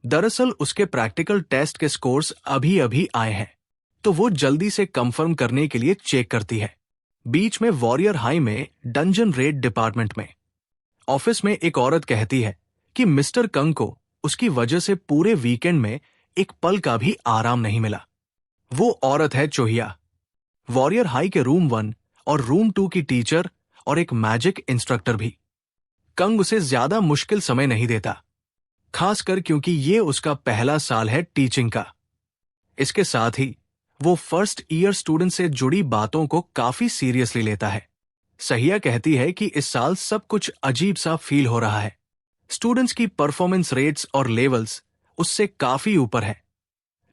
दरअसल उसके practical test के स्कोर्स अभी अभी आए हैं, तो वो जल्दी से कंफर्म करने के लिए चेक करती है। बीच में वॉरियर हाई में डंजन रेड डिपार्टमेंट में ऑफिस में एक औरत कहती है कि मिस्टर कंग को उसकी वजह से पूरे वीकेंड में एक पल का भी आराम नहीं मिला। वो औरत है चोहिया, वॉरियर हाई के रूम 1 और रूम 2 की टीचर और एक मैजिक इंस्ट्रक्टर भी। कंग उसे ज्यादा मुश्किल समय नहीं देता, खासकर क्योंकि ये उसका पहला साल है टीचिंग का। इसके साथ ही वो फर्स्ट ईयर स्टूडेंट से जुड़ी बातों को काफी सीरियसली लेता है। सहिया कहती है कि इस साल सब कुछ अजीब सा फील हो रहा है। स्टूडेंट्स की परफॉर्मेंस रेट्स और लेवल्स उससे काफी ऊपर है,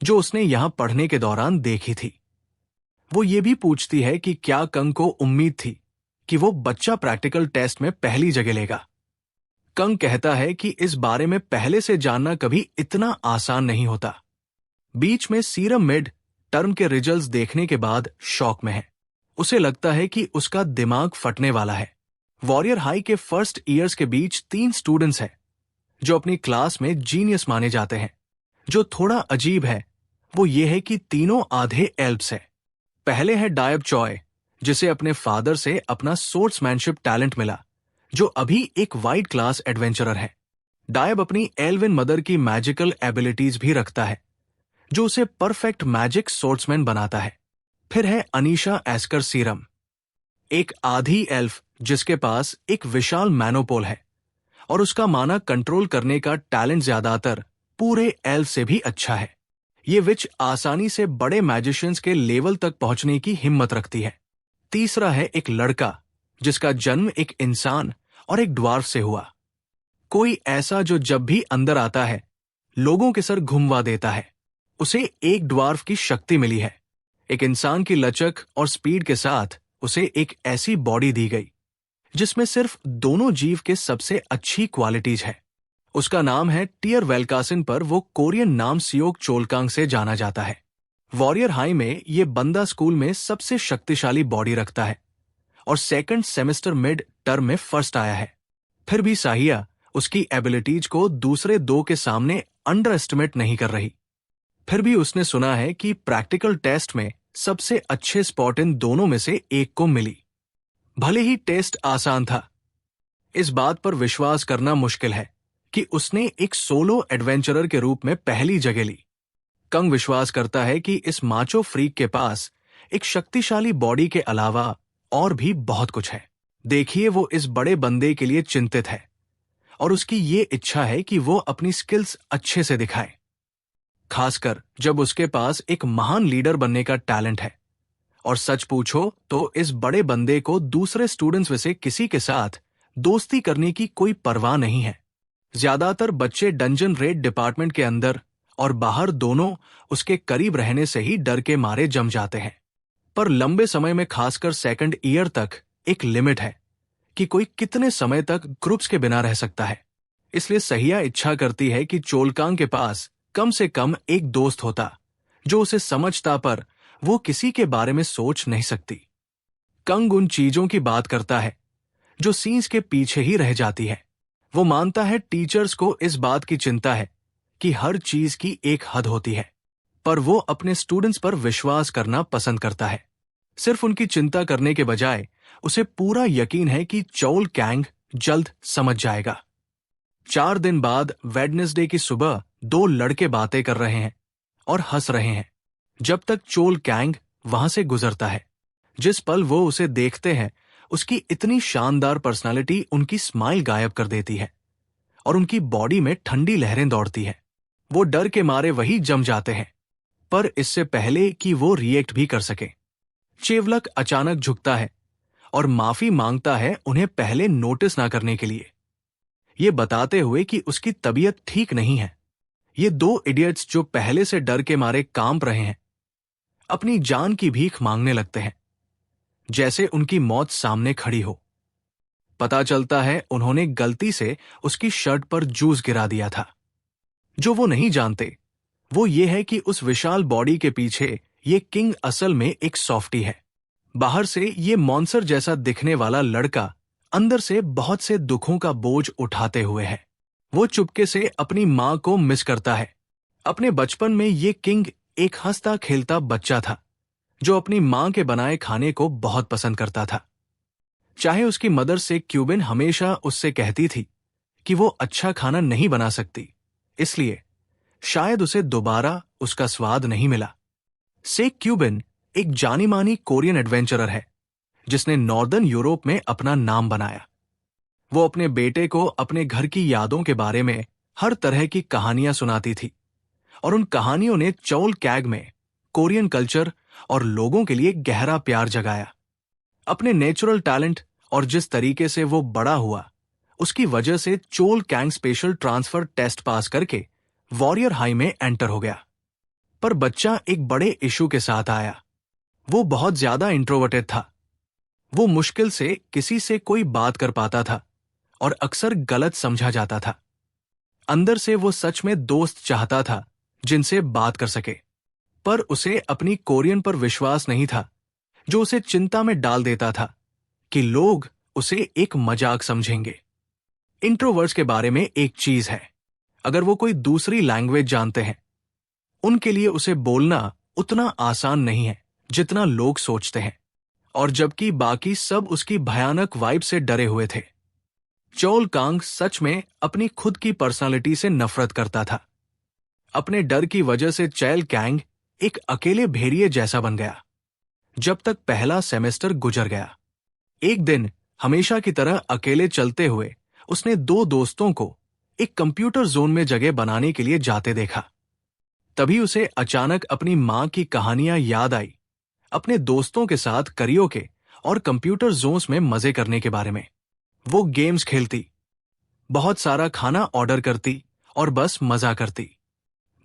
जो उसने यहां पढ़ने के दौरान देखी थी। वो ये भी पूछती है कि क्या कंग को उम्मीद थी कि वो बच्चा प्रैक्टिकल टेस्ट में पहली जगह लेगा। कंग कहता है कि इस बारे में पहले से जानना कभी इतना आसान नहीं होता। बीच में सीरम मिड टर्म के रिजल्ट्स देखने के बाद शॉक में है। उसे लगता है कि उसका दिमाग फटने वाला है। वॉरियर हाई के फर्स्ट ईयर्स के बीच 3 स्टूडेंट्स हैं जो अपनी क्लास में जीनियस माने जाते हैं। जो थोड़ा अजीब है वो ये है कि तीनों आधे एल्ब्स हैं। पहले है डायब चॉय, जिसे अपने फादर से अपना सोर्ट्समैनशिप टैलेंट मिला, जो अभी एक वाइड क्लास एडवेंचरर है। डायब अपनी एल्विन मदर की मैजिकल एबिलिटीज भी रखता है, जो उसे परफेक्ट मैजिक सोर्ट्समैन बनाता है। फिर है अनीशा एस्कर सीरम, एक आधी एल्फ जिसके पास एक विशाल मैनोपोल है और उसका माना कंट्रोल करने का टैलेंट ज्यादातर पूरे एल्फ से भी अच्छा है। ये विच आसानी से बड़े मैजिशियंस के लेवल तक पहुंचने की हिम्मत रखती है। तीसरा है एक लड़का जिसका जन्म एक इंसान और एक ड्वार्फ से हुआ। कोई ऐसा जो जब भी अंदर आता है लोगों के सर घुमवा देता है। उसे एक ड्वार्फ की शक्ति मिली है। एक इंसान की लचक और स्पीड के साथ उसे एक ऐसी बॉडी दी गई जिसमें सिर्फ दोनों जीव के सबसे अच्छी क्वालिटीज है। उसका नाम है टियर वेलकासिन, पर वो कोरियन नाम सियोक चोलकांग से जाना जाता है। वॉरियर हाई में ये बंदा स्कूल में सबसे शक्तिशाली बॉडी रखता है और सेकंड सेमेस्टर मिड टर्म में फर्स्ट आया है। फिर भी साहिया उसकी एबिलिटीज को दूसरे 2 के सामने अंडर एस्टिमेट नहीं कर रही। फिर भी उसने सुना है कि प्रैक्टिकल टेस्ट में सबसे अच्छे स्पॉट इन दोनों में से एक को मिली। भले ही टेस्ट आसान था, इस बात पर विश्वास करना मुश्किल है कि उसने एक सोलो एडवेंचरर के रूप में पहली जगह ली। कंग विश्वास करता है कि इस माचो फ्रीक के पास एक शक्तिशाली बॉडी के अलावा और भी बहुत कुछ है। देखिए, वो इस बड़े बंदे के लिए चिंतित है और उसकी ये इच्छा है कि वो अपनी स्किल्स अच्छे से दिखाए, खासकर जब उसके पास एक महान लीडर बनने का टैलेंट है। और सच पूछो तो इस बड़े बंदे को दूसरे स्टूडेंट्स में से किसी के साथ दोस्ती करने की कोई परवाह नहीं है। ज्यादातर बच्चे डंजन रेड डिपार्टमेंट के अंदर और बाहर दोनों उसके करीब रहने से ही डर के मारे जम जाते हैं। पर लंबे समय में, खासकर सेकंड ईयर तक, एक लिमिट है कि कोई कितने समय तक ग्रुप्स के बिना रह सकता है। इसलिए सहिया इच्छा करती है कि चोलकांग के पास कम से कम एक दोस्त होता जो उसे समझता, पर वो किसी के बारे में सोच नहीं सकती। कंग उन चीजों की बात करता है जो सीन्स के पीछे ही रह जाती है। वो मानता है टीचर्स को इस बात की चिंता है कि हर चीज की एक हद होती है, पर वो अपने स्टूडेंट्स पर विश्वास करना पसंद करता है। सिर्फ उनकी चिंता करने के बजाय उसे पूरा यकीन है कि चोल कैंग जल्द समझ जाएगा। 4 दिन बाद वेडनेसडे की सुबह 2 लड़के बातें कर रहे हैं और हंस रहे हैं जब तक चोल कैंग वहां से गुजरता है। जिस पल वो उसे देखते हैं उसकी इतनी शानदार पर्सनालिटी उनकी स्माइल गायब कर देती है और उनकी बॉडी में ठंडी लहरें दौड़ती है। वो डर के मारे वही जम जाते हैं, पर इससे पहले कि वो रिएक्ट भी कर सके, चेवलक अचानक झुकता है और माफी मांगता है उन्हें पहले नोटिस ना करने के लिए, ये बताते हुए कि उसकी तबीयत ठीक नहीं है। ये 2 इडियट्स जो पहले से डर के मारे कांप रहे हैं, अपनी जान की भीख मांगने लगते हैं, जैसे उनकी मौत सामने खड़ी हो। पता चलता है उन्होंने गलती से उसकी शर्ट पर जूस गिरा दिया था। जो वो नहीं जानते वो ये है कि उस विशाल बॉडी के पीछे ये किंग असल में एक सॉफ्टी है। बाहर से ये मॉन्स्टर जैसा दिखने वाला लड़का अंदर से बहुत से दुखों का बोझ उठाते हुए है। वो चुपके से अपनी माँ को मिस करता है। अपने बचपन में ये किंग एक हंसता खेलता बच्चा था जो अपनी माँ के बनाए खाने को बहुत पसंद करता था। चाहे उसकी मदर से क्यूबिन हमेशा उससे कहती थी कि वो अच्छा खाना नहीं बना सकती, इसलिए शायद उसे दोबारा उसका स्वाद नहीं मिला। से क्यूबिन एक जानी मानी कोरियन एडवेंचरर है जिसने नॉर्दर्न यूरोप में अपना नाम बनाया। वो अपने बेटे को अपने घर की यादों के बारे में हर तरह की कहानियां सुनाती थी और उन कहानियों ने चौल कैग में कोरियन कल्चर और लोगों के लिए गहरा प्यार जगाया। अपने नेचुरल टैलेंट और जिस तरीके से वो बड़ा हुआ, उसकी वजह से चोल कैंग स्पेशल ट्रांसफर टेस्ट पास करके वॉरियर हाई में एंटर हो गया। पर बच्चा एक बड़े इशू के साथ आया। वो बहुत ज्यादा इंट्रोवर्टेड था। वो मुश्किल से किसी से कोई बात कर पाता था और अक्सर गलत समझा जाता था। अंदर से वो सच में दोस्त चाहता था जिनसे बात कर सके, पर उसे अपनी कोरियन पर विश्वास नहीं था, जो उसे चिंता में डाल देता था कि लोग उसे एक मजाक समझेंगे। इंट्रोवर्ट्स के बारे में एक चीज है, अगर वो कोई दूसरी लैंग्वेज जानते हैं, उनके लिए उसे बोलना उतना आसान नहीं है जितना लोग सोचते हैं, और जबकि बाकी सब उसकी भयानक वाइब से डरे हुए थे। चोल कांग सच में अपनी खुद की पर्सनालिटी से नफरत करता था। अपने डर की वजह से चैल कैंग एक अकेले भेड़िए जैसा बन गया। जब तक पहला सेमेस्टर गुजर गया, एक दिन हमेशा की तरह अकेले चलते हुए उसने दो दोस्तों को एक कंप्यूटर जोन में जगह बनाने के लिए जाते देखा। तभी उसे अचानक अपनी मां की कहानियां याद आई, अपने दोस्तों के साथ करियोके और कंप्यूटर जोन्स में मजे करने के बारे में। वो गेम्स खेलती, बहुत सारा खाना ऑर्डर करती और बस मजा करती,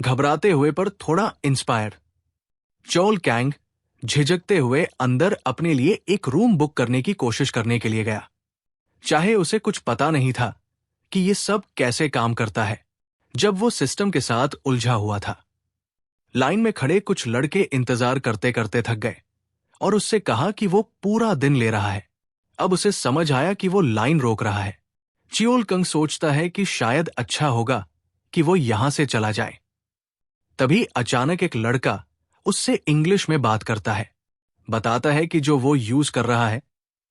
घबराते हुए पर थोड़ा इंस्पायर। चोल कैंग झिझकते हुए अंदर अपने लिए एक रूम बुक करने की कोशिश करने के लिए गया। चाहे उसे कुछ पता नहीं था कि ये सब कैसे काम करता है, जब वो सिस्टम के साथ उलझा हुआ था। लाइन में खड़े कुछ लड़के इंतजार करते करते थक गए और उससे कहा कि वो पूरा दिन ले रहा है। अब उसे समझ आया कि वो लाइन रोक रहा है। चियोल कंग सोचता है कि शायद अच्छा होगा कि वो यहां से चला जाए। तभी अचानक एक लड़का उससे इंग्लिश में बात करता है, बताता है कि जो वो यूज कर रहा है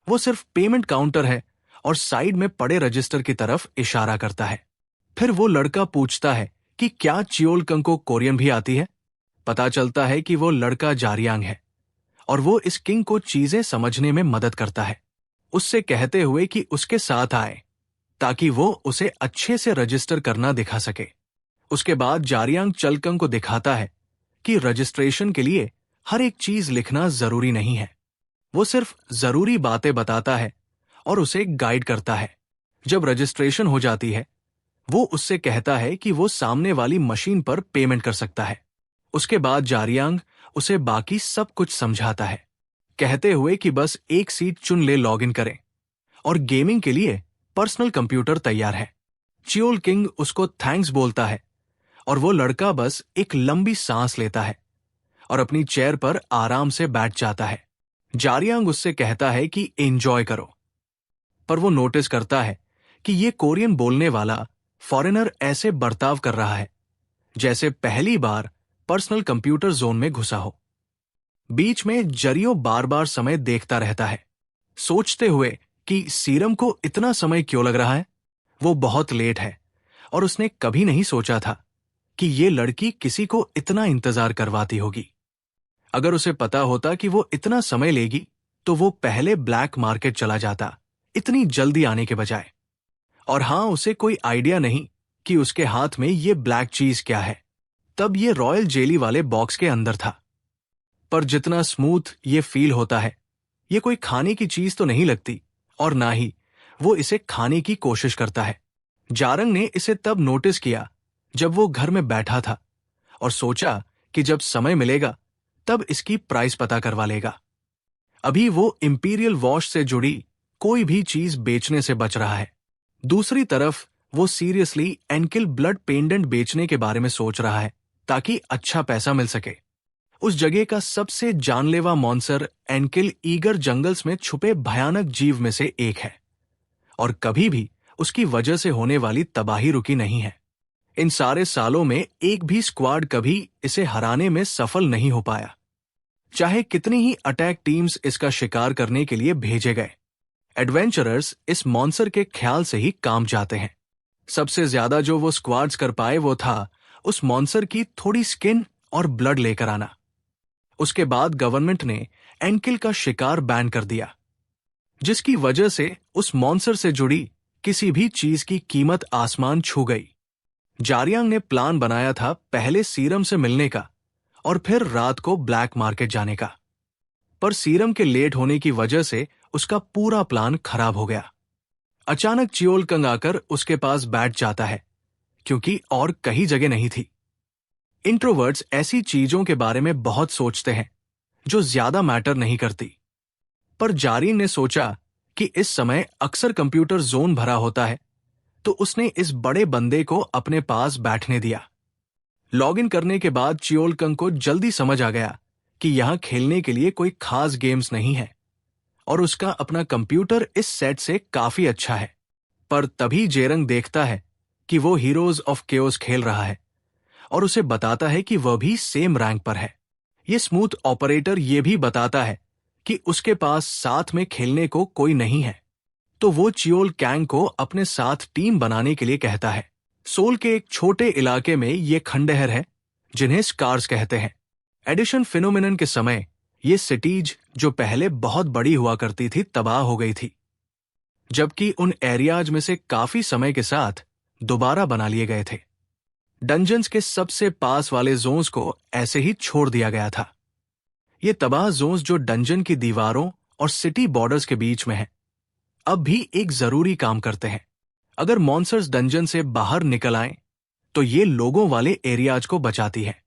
वो सिर्फ पेमेंट काउंटर है और साइड में पड़े रजिस्टर की तरफ इशारा करता है। फिर वो लड़का पूछता है कि क्या चियोल कंग को कोरियन भी आती है। पता चलता है कि वो लड़का जारियांग है और वो इस किंग को चीजें समझने में मदद करता है, उससे कहते हुए कि उसके साथ आए ताकि वो उसे अच्छे से रजिस्टर करना दिखा सके। उसके बाद जारियांग चलकंग को दिखाता है कि रजिस्ट्रेशन के लिए हर एक चीज लिखना जरूरी नहीं है। वो सिर्फ जरूरी बातें बताता है और उसे गाइड करता है। जब रजिस्ट्रेशन हो जाती है, वो उससे कहता है कि वो सामने वाली मशीन पर पेमेंट कर सकता है। उसके बाद जारियांग उसे बाकी सब कुछ समझाता है, कहते हुए कि बस एक सीट चुन ले, लॉगिन करें और गेमिंग के लिए पर्सनल कंप्यूटर तैयार है। चियोल किंग उसको थैंक्स बोलता है और वो लड़का बस एक लंबी सांस लेता है और अपनी चेयर पर आराम से बैठ जाता है। जारियांग उससे कहता है कि एंजॉय करो, पर वो नोटिस करता है कि ये कोरियन बोलने वाला फॉरेनर ऐसे बर्ताव कर रहा है जैसे पहली बार पर्सनल कंप्यूटर जोन में घुसा हो। बीच में जरियो बार बार समय देखता रहता है, सोचते हुए कि सीरम को इतना समय क्यों लग रहा है। वो बहुत लेट है और उसने कभी नहीं सोचा था कि ये लड़की किसी को इतना इंतजार करवाती होगी। अगर उसे पता होता कि वो इतना समय लेगी तो वो पहले ब्लैक मार्केट चला जाता, इतनी जल्दी आने के बजाय। और हां, उसे कोई आइडिया नहीं कि उसके हाथ में ये ब्लैक चीज क्या है। तब ये रॉयल जेली वाले बॉक्स के अंदर था, पर जितना स्मूथ ये फील होता है, ये कोई खाने की चीज तो नहीं लगती और ना ही वो इसे खाने की कोशिश करता है। जारंग ने इसे तब नोटिस किया जब वो घर में बैठा था और सोचा कि जब समय मिलेगा तब इसकी प्राइस पता करवा लेगा। अभी वो इंपीरियल वॉश से जुड़ी कोई भी चीज बेचने से बच रहा है। दूसरी तरफ वो सीरियसली एनकिल ब्लड पेंडेंट बेचने के बारे में सोच रहा है ताकि अच्छा पैसा मिल सके। उस जगह का सबसे जानलेवा मॉन्स्टर एनकिल ईगर जंगल्स में छुपे भयानक जीव में से एक है और कभी भी उसकी वजह से होने वाली तबाही रुकी नहीं है। इन सारे सालों में एक भी स्क्वाड कभी इसे हराने में सफल नहीं हो पाया, चाहे कितनी ही अटैक टीम्स इसका शिकार करने के लिए भेजे गए। एडवेंचरर्स इस मॉन्स्टर के ख्याल से ही काम जाते हैं। सबसे ज्यादा जो वो स्क्वाड्स कर पाए वो था उस मॉन्स्टर की थोड़ी स्किन और ब्लड लेकर आना। उसके बाद गवर्नमेंट ने एंकिल का शिकार बैन कर दिया, जिसकी वजह से उस मॉन्स्टर से जुड़ी किसी भी चीज की कीमत आसमान छू गई। जारियांग ने प्लान बनाया था पहले सीरम से मिलने का और फिर रात को ब्लैक मार्केट जाने का, पर सीरम के लेट होने की वजह से उसका पूरा प्लान खराब हो गया। अचानक चियोलकंग आकर उसके पास बैठ जाता है, क्योंकि और कहीं जगह नहीं थी। इंट्रोवर्ट्स ऐसी चीजों के बारे में बहुत सोचते हैं जो ज्यादा मैटर नहीं करती, पर जारिन ने सोचा कि इस समय अक्सर कंप्यूटर जोन भरा होता है, तो उसने इस बड़े बंदे को अपने पास बैठने दिया। लॉगिन करने के बाद चियोलकंग को जल्दी समझ आ गया कि यहां खेलने के लिए कोई खास गेम्स नहीं है और उसका अपना कंप्यूटर इस सेट से काफी अच्छा है। पर तभी जेरंग देखता है कि वो हीरोज ऑफ केओस खेल रहा है और उसे बताता है कि वह भी सेम रैंक पर है। ये स्मूथ ऑपरेटर ये भी बताता है कि उसके पास साथ में खेलने को कोई नहीं है, तो वो चियोल कैंग को अपने साथ टीम बनाने के लिए कहता है। सोल के एक छोटे इलाके में ये खंडहर है जिन्हें स्कार्स कहते हैं। एडिशन फिनोमिनन के समय ये सिटीज जो पहले बहुत बड़ी हुआ करती थी तबाह हो गई थी, जबकि उन एरियाज में से काफी समय के साथ दोबारा बना लिए गए थे। डंजन्स के सबसे पास वाले जोन्स को ऐसे ही छोड़ दिया गया था। ये तबाह जोन्स जो डंजन की दीवारों और सिटी बॉर्डर्स के बीच में हैं, अब भी एक जरूरी काम करते हैं। अगर मॉन्स्टर्स डंजन से बाहर निकल आएं, तो ये लोगों वाले एरियाज को बचाती है।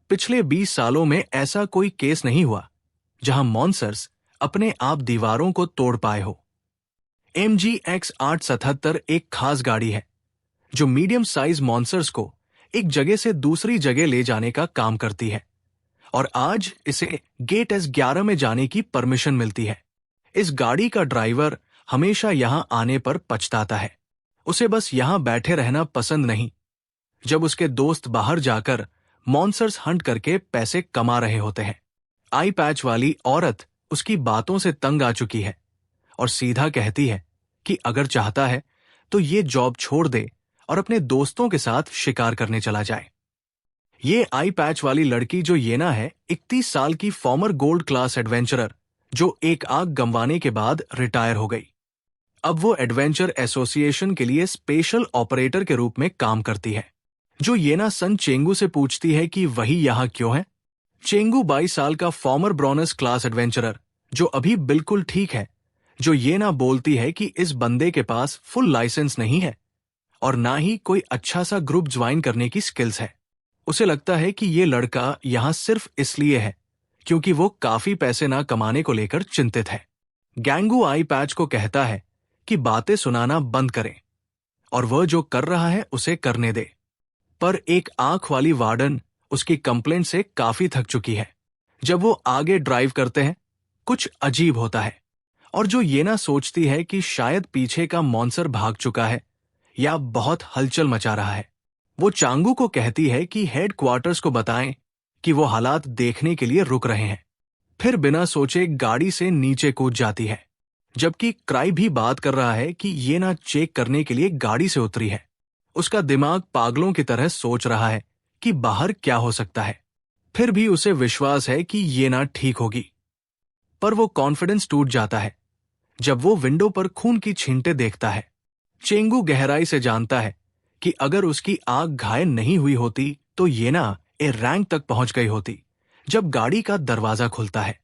पिछले 20 सालों में ऐसा कोई केस नहीं हुआ जहां मॉन्स्टर्स अपने आप दीवारों को तोड़ पाए हो। MGX 877 एक खास गाड़ी है जो मीडियम साइज मॉन्स्टर्स को एक जगह से दूसरी जगह ले जाने का काम करती है, और आज इसे गेट S11 में जाने की परमिशन मिलती है। इस गाड़ी का ड्राइवर हमेशा यहां आने पर पछताता है। उसे बस यहां बैठे रहना पसंद नहीं, जब उसके दोस्त बाहर जाकर मॉन्स्टर्स हंट करके पैसे कमा रहे होते हैं। आई पैच वाली औरत उसकी बातों से तंग आ चुकी है और सीधा कहती है कि अगर चाहता है तो ये जॉब छोड़ दे और अपने दोस्तों के साथ शिकार करने चला जाए। ये आई पैच वाली लड़की जो येना है, 31 साल की फॉर्मर गोल्ड क्लास एडवेंचरर जो एक आंख गंवाने के बाद रिटायर हो गई। अब वो एडवेंचर एसोसिएशन के लिए स्पेशल ऑपरेटर के रूप में काम करती है। जो येना सन चेंगू से पूछती है कि वही यहां क्यों है। चेंगू 22 साल का फॉर्मर ब्रोनस क्लास एडवेंचरर जो अभी बिल्कुल ठीक है, जो येना बोलती है कि इस बंदे के पास फुल लाइसेंस नहीं है और ना ही कोई अच्छा सा ग्रुप ज्वाइन करने की स्किल्स है। उसे लगता है कि ये लड़का यहां सिर्फ इसलिए है क्योंकि वो काफी पैसे ना कमाने को लेकर चिंतित है। गैंगू आई पैच को कहता है कि बातें सुनाना बंद करें और वह जो कर रहा है उसे करने दे, पर एक आंख वाली वार्डन उसकी कंप्लेंट से काफी थक चुकी है। जब वो आगे ड्राइव करते हैं, कुछ अजीब होता है और जो येना सोचती है कि शायद पीछे का मॉन्स्टर भाग चुका है या बहुत हलचल मचा रहा है। वो चांगू को कहती है कि हेड क्वार्टर्स को बताएं कि वो हालात देखने के लिए रुक रहे हैं। फिर बिना सोचे गाड़ी से नीचे कूद जाती है, जबकि क्राई भी बात कर रहा है कि येना चेक करने के लिए गाड़ी से उतरी है। उसका दिमाग पागलों की तरह सोच रहा है कि बाहर क्या हो सकता है। फिर भी उसे विश्वास है कि येना ठीक होगी, पर वो कॉन्फिडेंस टूट जाता है जब वो विंडो पर खून की छींटे देखता है। चेंगू गहराई से जानता है कि अगर उसकी आंख घायल नहीं हुई होती तो येना ए रैंक तक पहुंच गई होती जब गाड़ी का दरवाजा खुलता है।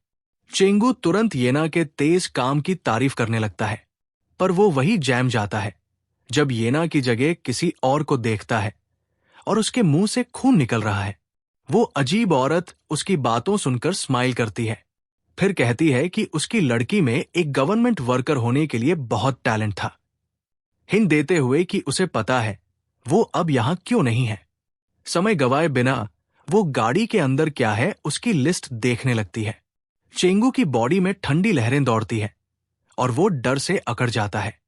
चेंगू तुरंत येना के तेज काम की तारीफ करने लगता है, पर वो वही जैम जाता है जब येना की जगह किसी और को देखता है और उसके मुंह से खून निकल रहा है। वो अजीब औरत उसकी बातों सुनकर स्माइल करती है, फिर कहती है कि उसकी लड़की में एक गवर्नमेंट वर्कर होने के लिए बहुत टैलेंट था, हिंट देते हुए कि उसे पता है वो अब यहां क्यों नहीं है। समय गवाए बिना वो गाड़ी के अंदर क्या है उसकी लिस्ट देखने लगती है। चेंगू की बॉडी में ठंडी लहरें दौड़ती है और वो डर से अकड़ जाता है।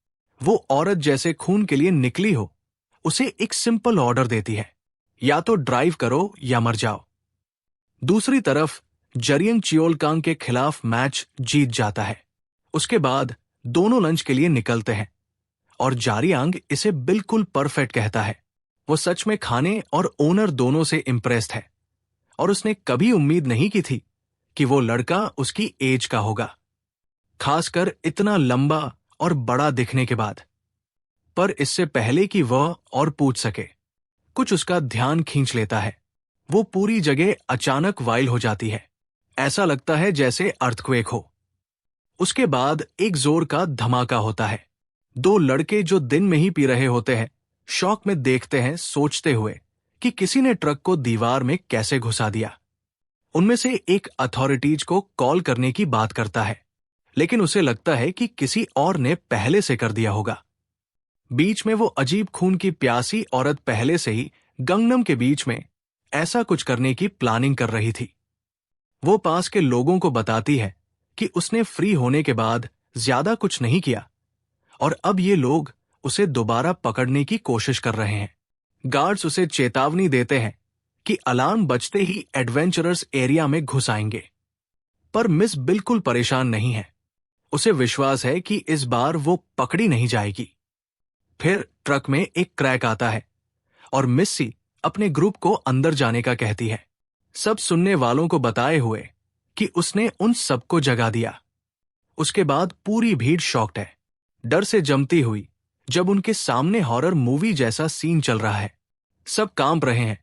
वो औरत जैसे खून के लिए निकली हो, उसे एक सिंपल ऑर्डर देती है, या तो ड्राइव करो या मर जाओ। दूसरी तरफ जरियंग चियोलकांग के खिलाफ मैच जीत जाता है। उसके बाद दोनों लंच के लिए निकलते हैं और जारियांग इसे बिल्कुल परफेक्ट कहता है। वो सच में खाने और ओनर दोनों से इम्प्रेस्ड है और उसने कभी उम्मीद नहीं की थी कि वो लड़का उसकी एज का होगा, खासकर इतना लंबा और बड़ा दिखने के बाद। पर इससे पहले कि वह और पूछ सके, कुछ उसका ध्यान खींच लेता है। वो पूरी जगह अचानक वाइल्ड हो जाती है। ऐसा लगता है जैसे अर्थक्वेक हो। उसके बाद एक जोर का धमाका होता है। दो लड़के जो दिन में ही पी रहे होते हैं, शौक में देखते हैं, सोचते हुए कि किसी ने ट्रक को दीवार में कैसे घुसा दिया। उनमें से एक अथॉरिटीज को कॉल करने की बात करता है, लेकिन उसे लगता है कि किसी और ने पहले से कर दिया होगा। बीच में वो अजीब खून की प्यासी औरत पहले से ही गंगनम के बीच में ऐसा कुछ करने की प्लानिंग कर रही थी। वो पास के लोगों को बताती है कि उसने फ्री होने के बाद ज्यादा कुछ नहीं किया और अब ये लोग उसे दोबारा पकड़ने की कोशिश कर रहे हैं। गार्ड्स उसे चेतावनी देते हैं कि अलार्म बजते ही एडवेंचरर्स एरिया में घुस आएंगे। पर मिस बिल्कुल परेशान नहीं है। उसे विश्वास है कि इस बार वो पकड़ी नहीं जाएगी। फिर ट्रक में एक क्रैक आता है और मिस्सी अपने ग्रुप को अंदर जाने का कहती है, सब सुनने वालों को बताए हुए कि उसने उन सबको जगा दिया। उसके बाद पूरी भीड़ शॉक्ड है, डर से जमती हुई, जब उनके सामने हॉरर मूवी जैसा सीन चल रहा है। सब कांप रहे हैं,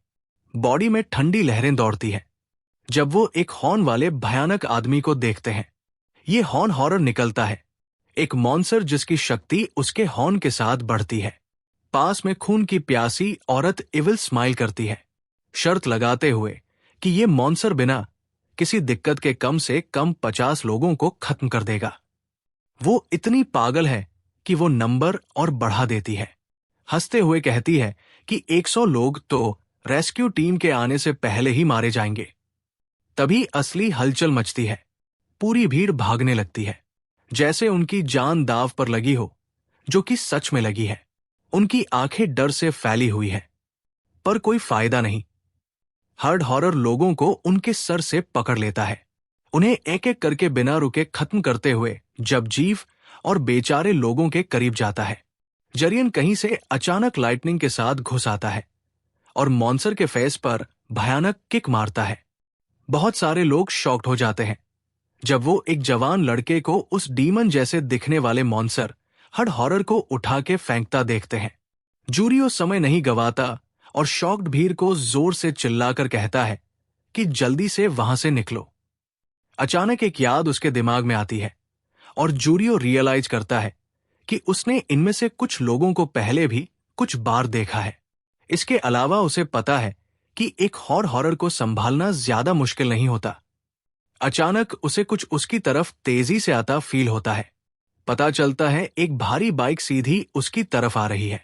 बॉडी में ठंडी लहरें दौड़ती है जब वो एक हॉर्न वाले भयानक आदमी को देखते हैं। ये हॉर्न हॉरर निकलता है, एक मॉन्स्टर जिसकी शक्ति उसके हॉर्न के साथ बढ़ती है। पास में खून की प्यासी औरत इविल स्माइल करती है, शर्त लगाते हुए कि ये मॉन्स्टर बिना किसी दिक्कत के कम से कम 50 लोगों को खत्म कर देगा। वो इतनी पागल है कि वो नंबर और बढ़ा देती है। हंसते हुए कहती है कि 100 लोग तो रेस्क्यू टीम के आने से पहले ही मारे जाएंगे। तभी असली हलचल मचती है। पूरी भीड़ भागने लगती है, जैसे उनकी जान दांव पर लगी हो, जो कि सच में लगी है। उनकी आंखें डर से फैली हुई है, पर कोई फायदा नहीं। हर्ड हॉरर लोगों को उनके सर से पकड़ लेता है, उन्हें एक एक करके बिना रुके खत्म करते हुए जब जीव और बेचारे लोगों के करीब जाता है। जरियन कहीं से अचानक लाइटनिंग के साथ घुस आता है और मॉन्स्टर के फेस पर भयानक किक मारता है। बहुत सारे लोग शॉक्ड हो जाते हैं जब वो एक जवान लड़के को उस डीमन जैसे दिखने वाले मॉन्स्टर हर्ड हॉरर को उठा के फेंकता देखते हैं। जूरियो समय नहीं गवाता और शॉक्ड भीड़ को जोर से चिल्लाकर कहता है कि जल्दी से वहां से निकलो। अचानक एक याद उसके दिमाग में आती है और जूरियो रियलाइज करता है कि उसने इनमें से कुछ लोगों को पहले भी कुछ बार देखा है। इसके अलावा उसे पता है कि एक हॉरर को संभालना ज्यादा मुश्किल नहीं होता। अचानक उसे कुछ उसकी तरफ तेजी से आता फील होता है। पता चलता है एक भारी बाइक सीधी उसकी तरफ आ रही है।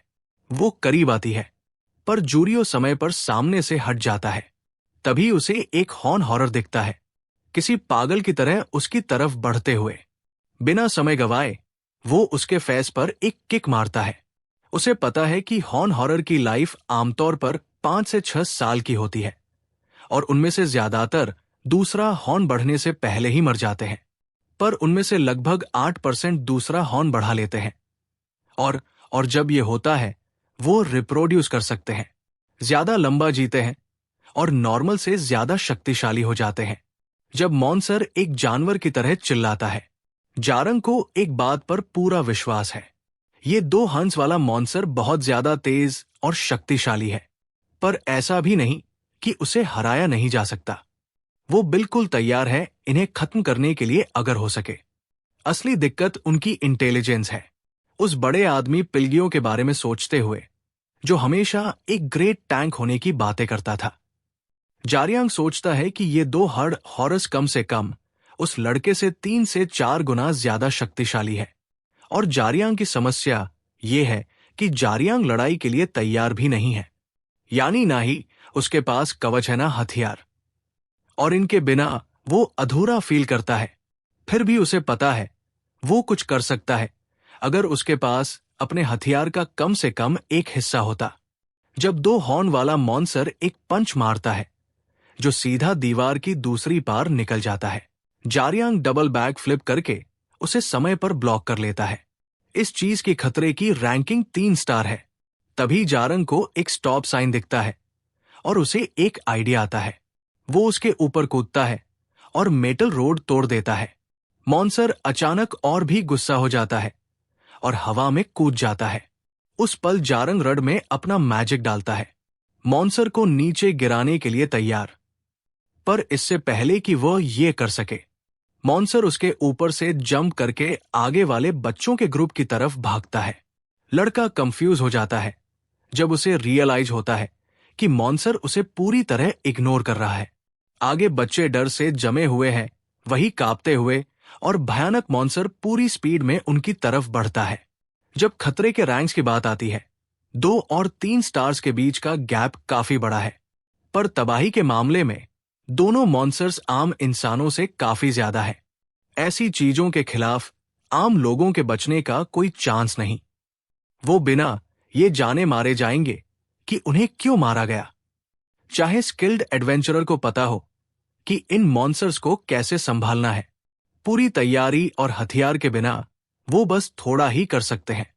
वो करीब आती है, पर जूरियो समय पर सामने से हट जाता है। तभी उसे एक हॉरर दिखता है, किसी पागल की तरह उसकी तरफ बढ़ते हुए। बिना समय गवाए वो उसके फेस पर एक किक मारता है। उसे पता है कि हॉरर की लाइफ आमतौर पर 5 से 6 साल की होती है और उनमें से ज्यादातर दूसरा हॉर्न बढ़ने से पहले ही मर जाते हैं, पर उनमें से लगभग 8% दूसरा हॉर्न बढ़ा लेते हैं और जब ये होता है वो रिप्रोड्यूस कर सकते हैं, ज्यादा लंबा जीते हैं और नॉर्मल से ज्यादा शक्तिशाली हो जाते हैं। जब मॉन्स्टर एक जानवर की तरह चिल्लाता है, जारंग को एक बात पर पूरा विश्वास है, ये 2 हंस वाला मॉन्स्टर बहुत ज्यादा तेज और शक्तिशाली है, पर ऐसा भी नहीं कि उसे हराया नहीं जा सकता। वो बिल्कुल तैयार है इन्हें खत्म करने के लिए अगर हो सके। असली दिक्कत उनकी इंटेलिजेंस है। उस बड़े आदमी पिलगियों के बारे में सोचते हुए, जो हमेशा एक ग्रेट टैंक होने की बातें करता था। जारियांग सोचता है कि ये 2 हर्ड हॉरस कम से कम उस लड़के से 3 से 4 गुना ज्यादा शक्तिशाली है। और जारियांग की समस्या ये है कि जारियांग लड़ाई के लिए तैयार भी नहीं है, यानी ना ही उसके पास कवच है ना हथियार, और इनके बिना वो अधूरा फील करता है। फिर भी उसे पता है वो कुछ कर सकता है अगर उसके पास अपने हथियार का कम से कम एक हिस्सा होता। जब 2 हॉर्न वाला मॉन्स्टर एक पंच मारता है जो सीधा दीवार की दूसरी पार निकल जाता है, जारियांग डबल बैक फ्लिप करके उसे समय पर ब्लॉक कर लेता है। इस चीज की खतरे की रैंकिंग 3 स्टार है। तभी जारंग को एक स्टॉप साइन दिखता है और उसे एक आइडिया आता है। वो उसके ऊपर कूदता है और मेटल रोड तोड़ देता है। मॉन्स्टर अचानक और भी गुस्सा हो जाता है और हवा में कूद जाता है। उस पल जारंग रड में अपना मैजिक डालता है, मॉन्स्टर को नीचे गिराने के लिए तैयार। पर इससे पहले कि वह ये कर सके, मॉन्स्टर उसके ऊपर से जंप करके आगे वाले बच्चों के ग्रुप की तरफ भागता है। लड़का कंफ्यूज हो जाता है जब उसे रियलाइज होता है कि मॉन्स्टर उसे पूरी तरह इग्नोर कर रहा है। आगे बच्चे डर से जमे हुए हैं, वही कांपते हुए, और भयानक मॉन्स्टर पूरी स्पीड में उनकी तरफ बढ़ता है। जब खतरे के रैंक्स की बात आती है, 2 और 3 स्टार्स के बीच का गैप काफी बड़ा है, पर तबाही के मामले में दोनों मॉन्स्टर्स आम इंसानों से काफी ज्यादा है। ऐसी चीजों के खिलाफ आम लोगों के बचने का कोई चांस नहीं। वो बिना ये जाने मारे जाएंगे कि उन्हें क्यों मारा गया। चाहे स्किल्ड एडवेंचरर को पता हो कि इन मॉन्स्टर्स को कैसे संभालना है, पूरी तैयारी और हथियार के बिना वो बस थोड़ा ही कर सकते हैं।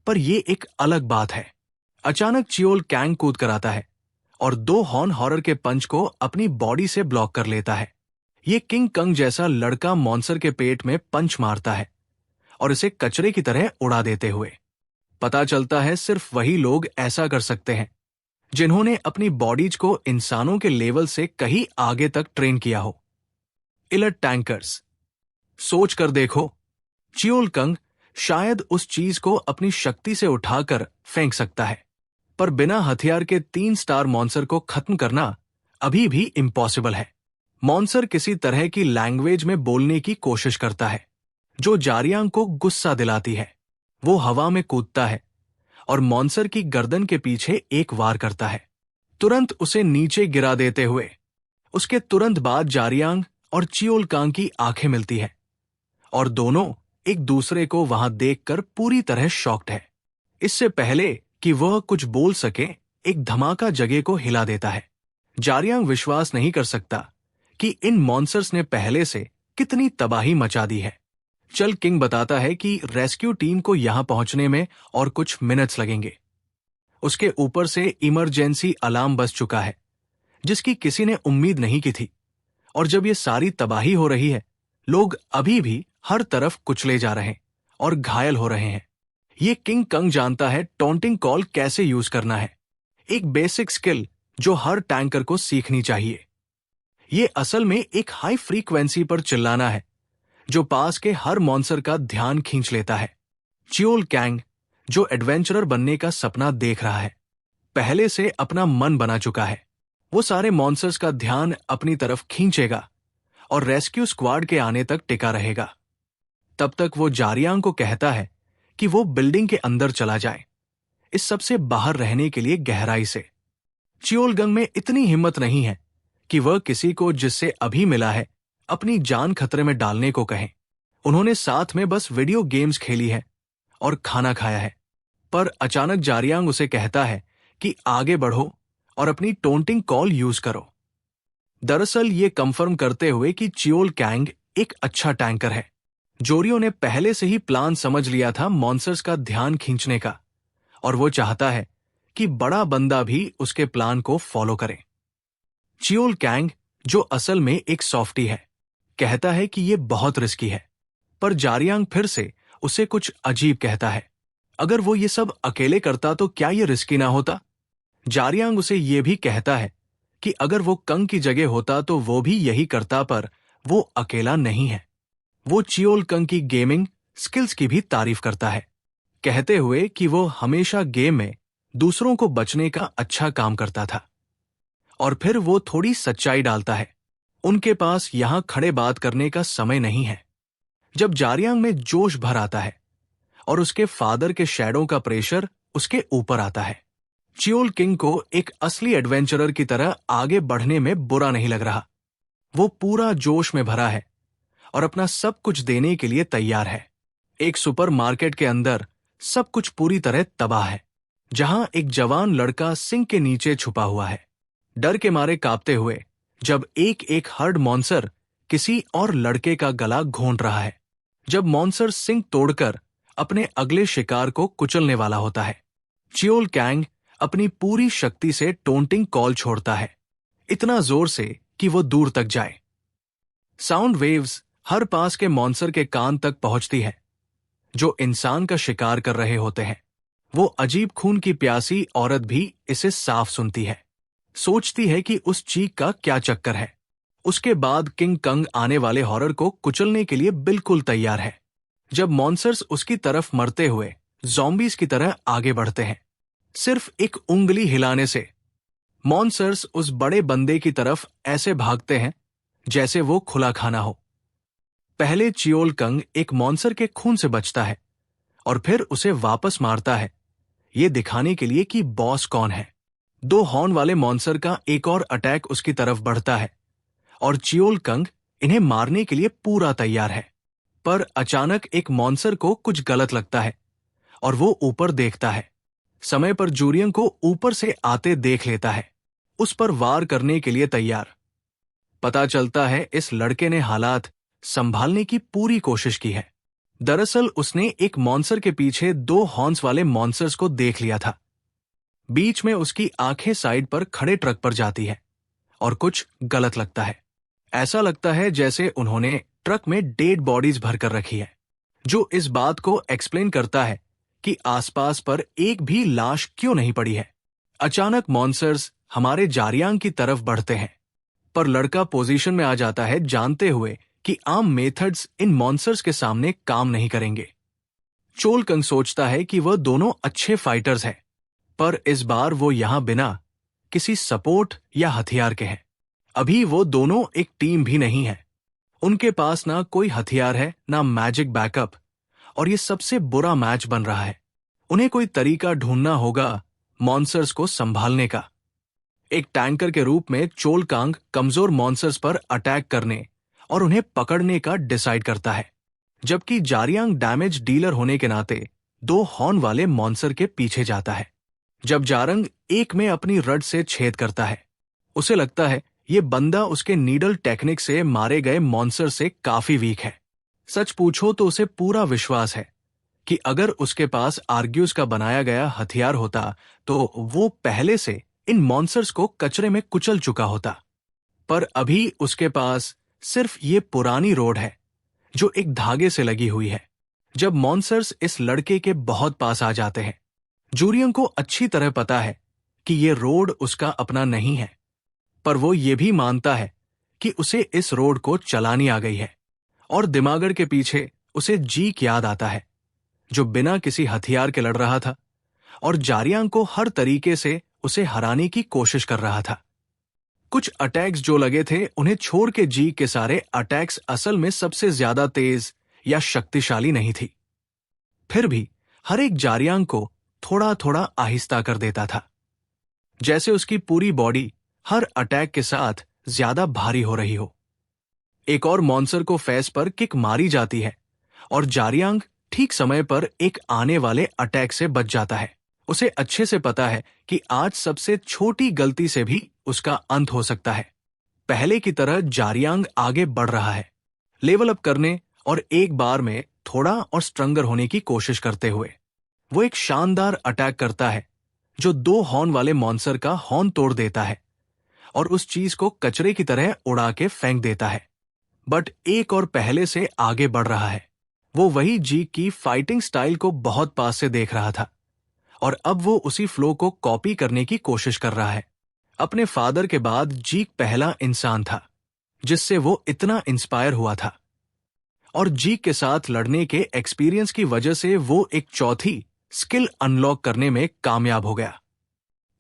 पर ये एक अलग बात है। अचानक चियोल कैंग कूद कर आता है और 2 हॉर्न हॉरर के पंच को अपनी बॉडी से ब्लॉक कर लेता है। ये किंग कंग जैसा लड़का मॉन्स्टर के पेट में पंच मारता है और इसे कचरे की तरह उड़ा देते हुए। पता चलता है सिर्फ वही लोग ऐसा कर सकते हैं जिन्होंने अपनी बॉडीज को इंसानों के लेवल से कहीं आगे तक ट्रेन किया हो। इलट टैंकर्स। सोच कर देखो, चियोल कंग शायद उस चीज को अपनी शक्ति से उठाकर फेंक सकता है, पर बिना हथियार के 3 स्टार मॉन्स्टर को खत्म करना अभी भी इम्पॉसिबल है। मॉन्स्टर किसी तरह की लैंग्वेज में बोलने की कोशिश करता है जो जारियांग को गुस्सा दिलाती है। वो हवा में कूदता है और मॉन्स्टर की गर्दन के पीछे एक वार करता है, तुरंत उसे नीचे गिरा देते हुए। उसके तुरंत बाद जारियांग और चियोल कांग की आंखें मिलती है और दोनों एक दूसरे को वहां देखकर पूरी तरह शॉक्ड है। इससे पहले कि वह कुछ बोल सके, एक धमाका जगह को हिला देता है। जारियांग विश्वास नहीं कर सकता कि इन मॉन्स्टर्स ने पहले से कितनी तबाही मचा दी है। चल किंग बताता है कि रेस्क्यू टीम को यहां पहुंचने में और कुछ मिनट्स लगेंगे। उसके ऊपर से इमरजेंसी अलार्म बज चुका है जिसकी किसी ने उम्मीद नहीं की थी। और जब ये सारी तबाही हो रही है, लोग अभी भी हर तरफ कुचले जा रहे हैं और घायल हो रहे हैं। ये किंग कंग जानता है टॉन्टिंग कॉल कैसे यूज करना है, एक बेसिक स्किल जो हर टैंकर को सीखनी चाहिए। ये असल में एक हाई फ्रीक्वेंसी पर चिल्लाना है जो पास के हर मॉन्स्टर का ध्यान खींच लेता है। चियोल कैंग, जो एडवेंचरर बनने का सपना देख रहा है, पहले से अपना मन बना चुका है। वो सारे मॉन्स्टर्स का ध्यान अपनी तरफ खींचेगा और रेस्क्यू स्क्वाड के आने तक टिका रहेगा। तब तक वो जारियांग को कहता है कि वो बिल्डिंग के अंदर चला जाए, इस सबसे बाहर रहने के लिए गहराई से। चियोल गंग में इतनी हिम्मत नहीं है कि वह किसी को जिससे अभी मिला है अपनी जान खतरे में डालने को कहें। उन्होंने साथ में बस वीडियो गेम्स खेली है और खाना खाया है। पर अचानक जारियांग उसे कहता है कि आगे बढ़ो और अपनी टोंटिंग कॉल यूज करो। दरअसल ये कंफर्म करते हुए कि चियोल कैंग एक अच्छा टैंकर है। जोरियो ने पहले से ही प्लान समझ लिया था मॉन्स्टर्स का ध्यान खींचने का, और वो चाहता है कि बड़ा बंदा भी उसके प्लान को फॉलो करे। चियोल कैंग, जो असल में एक सॉफ्टी है, कहता है कि ये बहुत रिस्की है, पर जारियांग फिर से उसे कुछ अजीब कहता है। अगर वो ये सब अकेले करता तो क्या ये रिस्की ना होता? जारियांग उसे ये भी कहता है कि अगर वो कंग की जगह होता तो वो भी यही करता, पर वो अकेला नहीं है। वो चियोल कंग की गेमिंग स्किल्स की भी तारीफ करता है, कहते हुए कि वो हमेशा गेम में दूसरों को बचने का अच्छा काम करता था। और फिर वो थोड़ी सच्चाई डालता है, उनके पास यहां खड़े बात करने का समय नहीं है। जब जारियांग में जोश भर आता है और उसके फादर के शैडो का प्रेशर उसके ऊपर आता है, चियोल किंग को एक असली एडवेंचरर की तरह आगे बढ़ने में बुरा नहीं लग रहा। वो पूरा जोश में भरा है और अपना सब कुछ देने के लिए तैयार है। एक सुपरमार्केट के अंदर सब कुछ पूरी तरह तबाह है। जहां एक जवान लड़का सिंक के नीचे छुपा हुआ है, डर के मारे कांपते हुए, जब एक एक हर्ड मॉन्सर किसी और लड़के का गला घोंट रहा है। जब मॉन्सर सिंक तोड़कर अपने अगले शिकार को कुचलने वाला होता है, चियोल कैंग अपनी पूरी शक्ति से टोंटिंग कॉल छोड़ता है, इतना जोर से कि वो दूर तक जाए। साउंड वेव्स हर पास के मॉन्सर के कान तक पहुंचती है, जो इंसान का शिकार कर रहे होते हैं। वो अजीब खून की प्यासी औरत भी इसे साफ सुनती है, सोचती है कि उस चीख का क्या चक्कर है। उसके बाद किंग कंग आने वाले हॉरर को कुचलने के लिए बिल्कुल तैयार है। जब मॉन्सर्स उसकी तरफ मरते हुए ज़ॉम्बीज की तरह आगे बढ़ते हैं, सिर्फ एक उंगली हिलाने से मॉन्सर्स उस बड़े बंदे की तरफ ऐसे भागते हैं जैसे वो खुला खाना हो। पहले चियोल कंग एक मॉन्सर के खून से बचता है और फिर उसे वापस मारता है, ये दिखाने के लिए कि बॉस कौन है। 2 हॉर्न वाले मॉन्सर का एक और अटैक उसकी तरफ बढ़ता है और चियोल कंग इन्हें मारने के लिए पूरा तैयार है। पर अचानक एक मॉन्सर को कुछ गलत लगता है और वो ऊपर देखता है। समय पर जूरियन को ऊपर से आते देख लेता है, उस पर वार करने के लिए तैयार। पता चलता है इस लड़के ने हालात संभालने की पूरी कोशिश की है। दरअसल उसने एक मॉन्सर के पीछे 2 हॉर्न्स वाले मॉन्सर्स को देख लिया था। बीच में उसकी आंखें साइड पर खड़े ट्रक पर जाती है और कुछ गलत लगता है। ऐसा लगता है जैसे उन्होंने ट्रक में डेड बॉडीज भरकर रखी है, जो इस बात को एक्सप्लेन करता है कि आसपास पर एक भी लाश क्यों नहीं पड़ी है। अचानक मॉन्सर्स हमारे जारियांग की तरफ बढ़ते हैं, पर लड़का पोजीशन में आ जाता है, जानते हुए कि आम मेथड्स इन मॉन्सर्स के सामने काम नहीं करेंगे। चोल कंग सोचता है कि वह दोनों अच्छे फाइटर्स हैं, पर इस बार वो यहां बिना किसी सपोर्ट या हथियार के हैं। अभी वो दोनों एक टीम भी नहीं है। उनके पास ना कोई हथियार है, ना मैजिक बैकअप, और ये सबसे बुरा मैच बन रहा है। उन्हें कोई तरीका ढूंढना होगा मॉन्सर्स को संभालने का। एक टैंकर के रूप में चोल कांग कमजोर मॉन्सर्स पर अटैक करने और उन्हें पकड़ने का डिसाइड करता है, जबकि जारियांग डैमेज डीलर होने के नाते 2 हॉर्न वाले मॉन्सर के पीछे जाता है। जब जारंग एक में अपनी रड से छेद करता है, उसे लगता है ये बंदा उसके नीडल टेक्निक से मारे गए मॉन्सर से काफी वीक है। सच पूछो तो उसे पूरा विश्वास है कि अगर उसके पास आर्ग्यूज का बनाया गया हथियार होता तो वो पहले से इन मॉन्सर्स को कचरे में कुचल चुका होता। पर अभी उसके पास सिर्फ ये पुरानी रोड है जो एक धागे से लगी हुई है। जब मॉन्सर्स इस लड़के के बहुत पास आ जाते हैं, जूरियन को अच्छी तरह पता है कि ये रोड उसका अपना नहीं है, पर वो ये भी मानता है कि उसे इस रोड को चलानी आ गई है। और दिमागर के पीछे उसे जीक याद आता है, जो बिना किसी हथियार के लड़ रहा था और जारियांग को हर तरीके से उसे हराने की कोशिश कर रहा था। कुछ अटैक्स जो लगे थे, उन्हें छोड़ के जीक के सारे अटैक्स असल में सबसे ज्यादा तेज या शक्तिशाली नहीं थी। फिर भी हर एक जारियांग को थोड़ा थोड़ा आहिस्ता कर देता था, जैसे उसकी पूरी बॉडी हर अटैक के साथ ज्यादा भारी हो रही हो। एक और मॉन्सर को फेस पर किक मारी जाती है और जारियांग ठीक समय पर एक आने वाले अटैक से बच जाता है। उसे अच्छे से पता है कि आज सबसे छोटी गलती से भी उसका अंत हो सकता है। पहले की तरह जारियांग आगे बढ़ रहा है, लेवल अप करने और एक बार में थोड़ा और स्ट्रंगर होने की कोशिश करते हुए। वो एक शानदार अटैक करता है जो 2 हॉर्न वाले मॉन्सर का हॉर्न तोड़ देता है और उस चीज को कचरे की तरह उड़ा के फेंक देता है। बट एक और पहले से आगे बढ़ रहा है। वो वही जीक की फाइटिंग स्टाइल को बहुत पास से देख रहा था और अब वो उसी फ्लो को कॉपी करने की कोशिश कर रहा है। अपने फादर के बाद जीक पहला इंसान था जिससे वो इतना इंस्पायर हुआ था, और जीक के साथ लड़ने के एक्सपीरियंस की वजह से वो एक चौथी स्किल अनलॉक करने में कामयाब हो गया।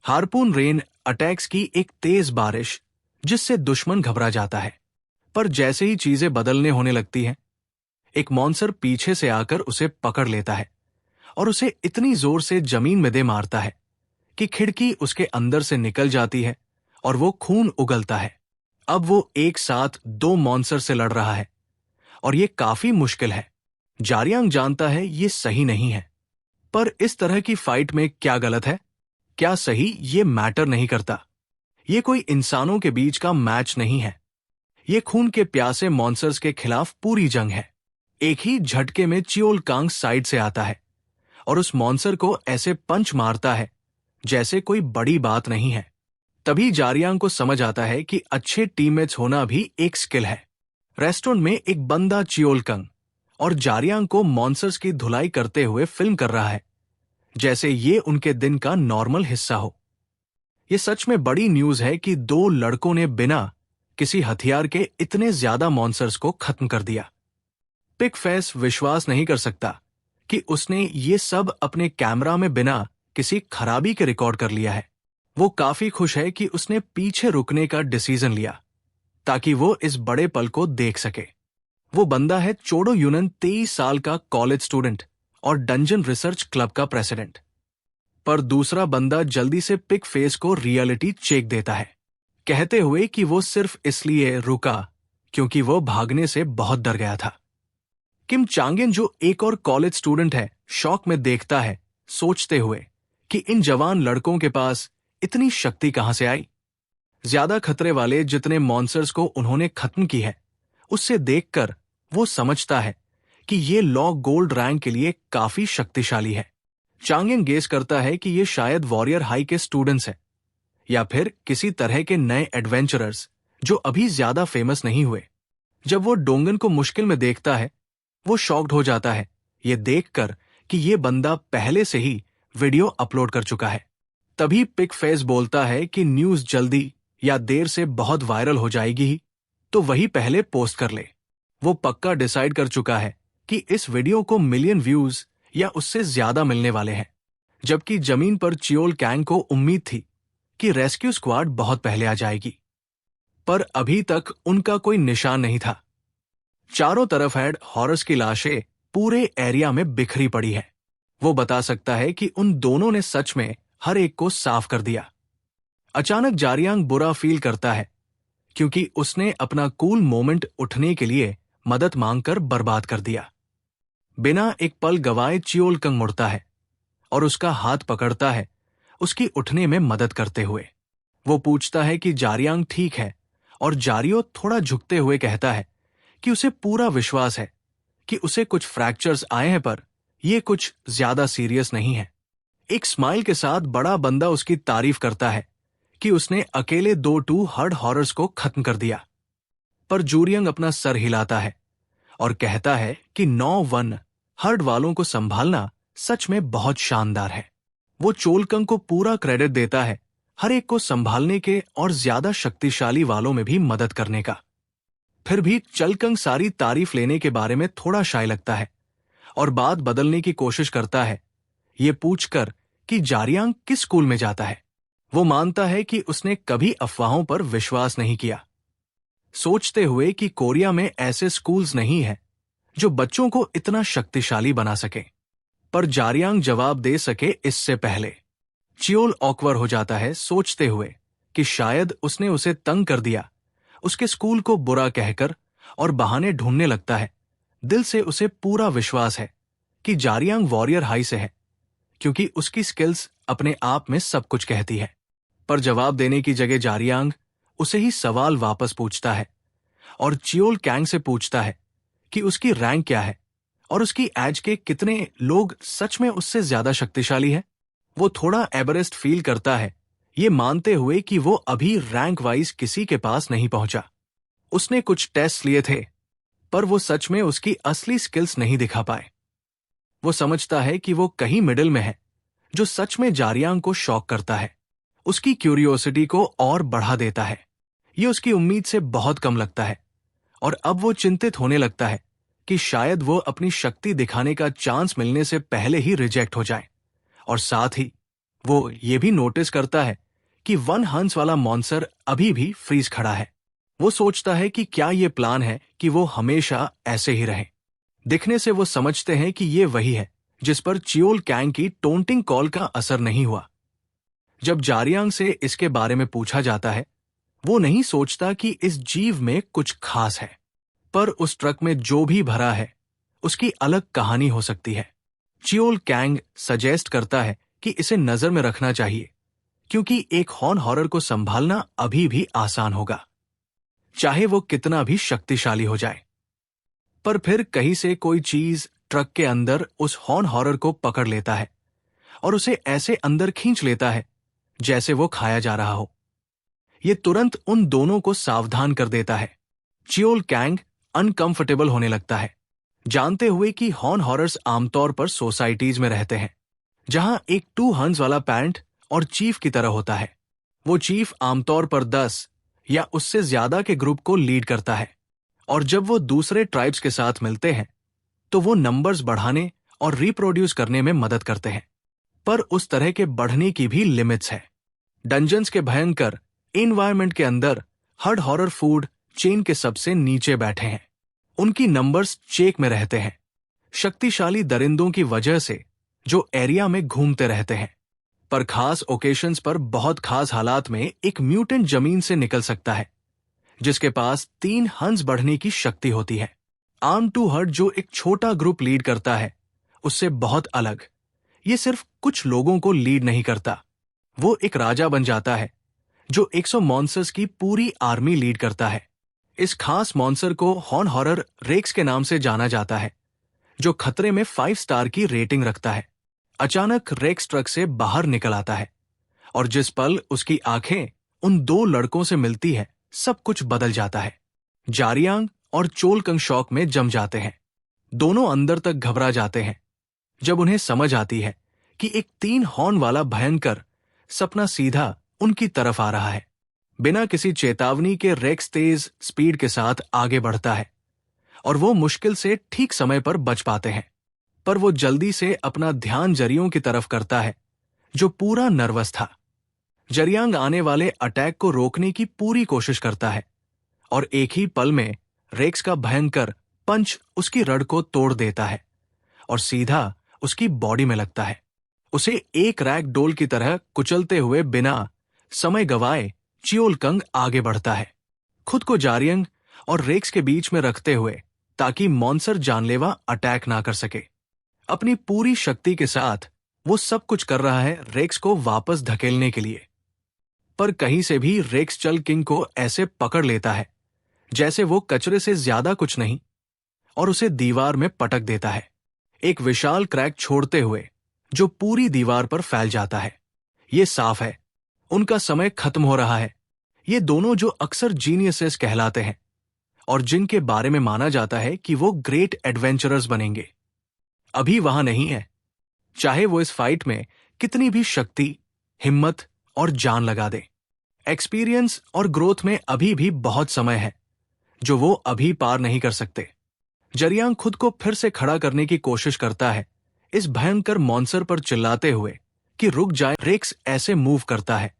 हार्पून रेन अटैक्स की एक तेज बारिश जिससे दुश्मन घबरा जाता है, पर जैसे ही चीजें बदलने होने लगती हैं, एक मॉन्सर पीछे से आकर उसे पकड़ लेता है और उसे इतनी जोर से जमीन में दे मारता है कि खिड़की उसके अंदर से निकल जाती है और वो खून उगलता है। अब वो एक साथ 2 मॉन्सर से लड़ रहा है और ये काफी मुश्किल है। जारियांग जानता है ये सही नहीं है, पर इस तरह की फाइट में क्या गलत है, क्या सही, ये मैटर नहीं करता। ये कोई इंसानों के बीच का मैच नहीं है। ये खून के प्यासे मॉन्स्टर्स के खिलाफ पूरी जंग है। एक ही झटके में चियोल कांग साइड से आता है और उस मॉन्स्टर को ऐसे पंच मारता है जैसे कोई बड़ी बात नहीं है। तभी जारियांग को समझ आता है कि अच्छे टीममेट्स होना भी एक स्किल है। रेस्टोरेंट में एक बंदा चियोल कंग और जारियांग को मॉन्स्टर्स की धुलाई करते हुए फिल्म कर रहा है, जैसे ये उनके दिन का नॉर्मल हिस्सा हो। ये सच में बड़ी न्यूज है कि दो लड़कों ने बिना किसी हथियार के इतने ज्यादा मॉन्स्टर्स को खत्म कर दिया। पिक फेस विश्वास नहीं कर सकता कि उसने ये सब अपने कैमरा में बिना किसी खराबी के रिकॉर्ड कर लिया है। वो काफी खुश है कि उसने पीछे रुकने का डिसीजन लिया ताकि वो इस बड़े पल को देख सके। वो बंदा है चोडो यूनन, 23 साल का कॉलेज स्टूडेंट और डंजन रिसर्च क्लब का प्रेसिडेंट। पर दूसरा बंदा जल्दी से पिक फेस को रियलिटी चेक देता है, कहते हुए कि वो सिर्फ इसलिए रुका क्योंकि वो भागने से बहुत डर गया था। किम चांगिन, जो एक और कॉलेज स्टूडेंट है, शॉक में देखता है, सोचते हुए कि इन जवान लड़कों के पास इतनी शक्ति कहां से आई। ज्यादा खतरे वाले जितने मॉन्स्टर्स को उन्होंने खत्म की है, उससे देखकर वो समझता है कि ये लॉ गोल्ड रैंक के लिए काफी शक्तिशाली है। चांगिन गेस करता है कि ये शायद वॉरियर हाई के स्टूडेंट्स हैं या फिर किसी तरह के नए एडवेंचरर्स जो अभी ज्यादा फेमस नहीं हुए। जब वो डोंगन को मुश्किल में देखता है, वो शॉक्ड हो जाता है ये देखकर कि ये बंदा पहले से ही वीडियो अपलोड कर चुका है। तभी पिक फेस बोलता है कि न्यूज जल्दी या देर से बहुत वायरल हो जाएगी ही, तो वही पहले पोस्ट कर ले। वो पक्का डिसाइड कर चुका है कि इस वीडियो को मिलियन व्यूज या उससे ज्यादा मिलने वाले हैं। जबकि जमीन पर चियोल कैंग को उम्मीद थी कि रेस्क्यू स्क्वाड बहुत पहले आ जाएगी, पर अभी तक उनका कोई निशान नहीं था। चारों तरफ हेड हॉरस की लाशें पूरे एरिया में बिखरी पड़ी है। वो बता सकता है कि उन दोनों ने सच में हर एक को साफ कर दिया। अचानक जारियांग बुरा फील करता है क्योंकि उसने अपना कूल मोमेंट उठने के लिए मदद मांगकर बर्बाद कर दिया। बिना एक पल गवाए चियोल कंग मुड़ता है और उसका हाथ पकड़ता है, उसकी उठने में मदद करते हुए। वो पूछता है कि जारियांग ठीक है और जारियो थोड़ा झुकते हुए कहता है कि उसे पूरा विश्वास है कि उसे कुछ फ्रैक्चर्स आए हैं, पर यह कुछ ज्यादा सीरियस नहीं है। एक स्माइल के साथ बड़ा बंदा उसकी तारीफ करता है कि उसने अकेले 2 हर्ड हॉरर्स को खत्म कर दिया। पर जूरियंग अपना सर हिलाता है और कहता है कि 9-1 हर्ड वालों को संभालना सच में बहुत शानदार है। वो चोलकंग को पूरा क्रेडिट देता है हर एक को संभालने के और ज्यादा शक्तिशाली वालों में भी मदद करने का। फिर भी चलकंग सारी तारीफ लेने के बारे में थोड़ा शाय लगता है और बात बदलने की कोशिश करता है, ये पूछकर कि जारियांग किस स्कूल में जाता है। वो मानता है कि उसने कभी अफवाहों पर विश्वास नहीं किया, सोचते हुए कि कोरिया में ऐसे स्कूल्स नहीं हैं जो बच्चों को इतना शक्तिशाली बना सके। पर जारियांग जवाब दे सके इससे पहले चियोल ऑकवर हो जाता है, सोचते हुए कि शायद उसने उसे तंग कर दिया। उसके स्कूल को बुरा कहकर और बहाने ढूंढने लगता है। दिल से उसे पूरा विश्वास है कि जारियांग वॉरियर हाई से है क्योंकि उसकी स्किल्स अपने आप में सब कुछ कहती है। पर जवाब देने की जगह जारियांग उसे ही सवाल वापस पूछता है और चियोल कैंग से पूछता है कि उसकी रैंक क्या है और उसकी एज के कितने लोग सच में उससे ज्यादा शक्तिशाली है। वो थोड़ा एबरेस्ट फील करता है, ये मानते हुए कि वो अभी रैंक वाइज किसी के पास नहीं पहुंचा। उसने कुछ टेस्ट लिए थे, पर वो सच में उसकी असली स्किल्स नहीं दिखा पाए। वो समझता है कि वो कहीं मिडिल में है, जो सच में जारियांग को शॉक करता है, उसकी क्यूरियोसिटी को और बढ़ा देता है। ये उसकी उम्मीद से बहुत कम लगता है और अब वो चिंतित होने लगता है कि शायद वो अपनी शक्ति दिखाने का चांस मिलने से पहले ही रिजेक्ट हो जाए। और साथ ही वो ये भी नोटिस करता है कि 1 हंस वाला मॉन्स्टर अभी भी फ्रीज खड़ा है। वो सोचता है कि क्या ये प्लान है कि वो हमेशा ऐसे ही रहे। दिखने से वो समझते हैं कि ये वही है जिस पर चियोल कैंग की टोंटिंग कॉल का असर नहीं हुआ। जब जारियांग से इसके बारे में पूछा जाता है, वो नहीं सोचता कि इस जीव में कुछ खास है, पर उस ट्रक में जो भी भरा है उसकी अलग कहानी हो सकती है। चियोल कैंग सजेस्ट करता है कि इसे नजर में रखना चाहिए, क्योंकि एक हॉर्न हॉरर को संभालना अभी भी आसान होगा, चाहे वो कितना भी शक्तिशाली हो जाए। पर फिर कहीं से कोई चीज ट्रक के अंदर उस हॉर्न हॉरर को पकड़ लेता है और उसे ऐसे अंदर खींच लेता है जैसे वो खाया जा रहा हो। ये तुरंत उन दोनों को सावधान कर देता है। चियोल कैंग अनकंफर्टेबल होने लगता है, जानते हुए कि हॉर्न हॉरर्स आमतौर पर सोसाइटीज में रहते हैं जहां एक 2 हंस वाला पैरेंट और चीफ की तरह होता है। वो चीफ आमतौर पर 10 या उससे ज्यादा के ग्रुप को लीड करता है, और जब वो दूसरे ट्राइब्स के साथ मिलते हैं तो वो नंबर्स बढ़ाने और रिप्रोड्यूस करने में मदद करते हैं। पर उस तरह के बढ़ने की भी लिमिट्स है। डंजन्स के भयंकर एनवायरनमेंट के अंदर हर्ड हॉरर फूड चेन के सबसे नीचे बैठे हैं। उनकी नंबर्स चेक में रहते हैं, शक्तिशाली दरिंदों की वजह से जो एरिया में घूमते रहते हैं। पर खास ओकेशंस पर बहुत खास हालात में एक म्यूटेंट जमीन से निकल सकता है जिसके पास 3 हंस बढ़ने की शक्ति होती है। आर्म टू हर्ड जो एक छोटा ग्रुप लीड करता है उससे बहुत अलग। ये सिर्फ कुछ लोगों को लीड नहीं करता, वो एक राजा बन जाता है जो 100 मॉन्स्टर्स की पूरी आर्मी लीड करता है। इस खास मॉन्स्टर को हॉर्न हॉरर रेक्स के नाम से जाना जाता है, जो खतरे में 5 स्टार की रेटिंग रखता है। अचानक रेक्स ट्रक से बाहर निकल आता है और जिस पल उसकी आंखें उन 2 लड़कों से मिलती है सब कुछ बदल जाता है। जारियांग और चोलकंग शॉक में जम जाते हैं। दोनों अंदर तक घबरा जाते हैं जब उन्हें समझ आती है कि एक 3 हॉर्न वाला भयंकर सपना सीधा उनकी तरफ आ रहा है। बिना किसी चेतावनी के रेक्स तेज स्पीड के साथ आगे बढ़ता है और वो मुश्किल से ठीक समय पर बच पाते हैं। पर वो जल्दी से अपना ध्यान जरियों की तरफ करता है जो पूरा नर्वस था। जरियांग आने वाले अटैक को रोकने की पूरी कोशिश करता है और एक ही पल में रेक्स का भयंकर पंच उसकी रड को तोड़ देता है और सीधा उसकी बॉडी में लगता है, उसे एक रैग डोल की तरह कुचलते हुए। बिना समय गवाए चियोलकंग आगे बढ़ता है, खुद को जारियांग और रेक्स के बीच में रखते हुए ताकि मॉन्स्टर जानलेवा अटैक ना कर सके। अपनी पूरी शक्ति के साथ वो सब कुछ कर रहा है रेक्स को वापस धकेलने के लिए। पर कहीं से भी रेक्स चल किंग को ऐसे पकड़ लेता है जैसे वो कचरे से ज्यादा कुछ नहीं और उसे दीवार में पटक देता है, एक विशाल क्रैक छोड़ते हुए जो पूरी दीवार पर फैल जाता है। ये साफ है उनका समय खत्म हो रहा है। ये दोनों जो अक्सर जीनियसेस कहलाते हैं और जिनके बारे में माना जाता है कि वो ग्रेट एडवेंचरर्स बनेंगे, अभी वहां नहीं है। चाहे वो इस फाइट में कितनी भी शक्ति, हिम्मत और जान लगा दे, एक्सपीरियंस और ग्रोथ में अभी भी बहुत समय है जो वो अभी पार नहीं कर सकते। जरियांग खुद को फिर से खड़ा करने की कोशिश करता है, इस भयंकर मॉन्स्टर पर चिल्लाते हुए कि रुक जाए। रेक्स ऐसे मूव करता है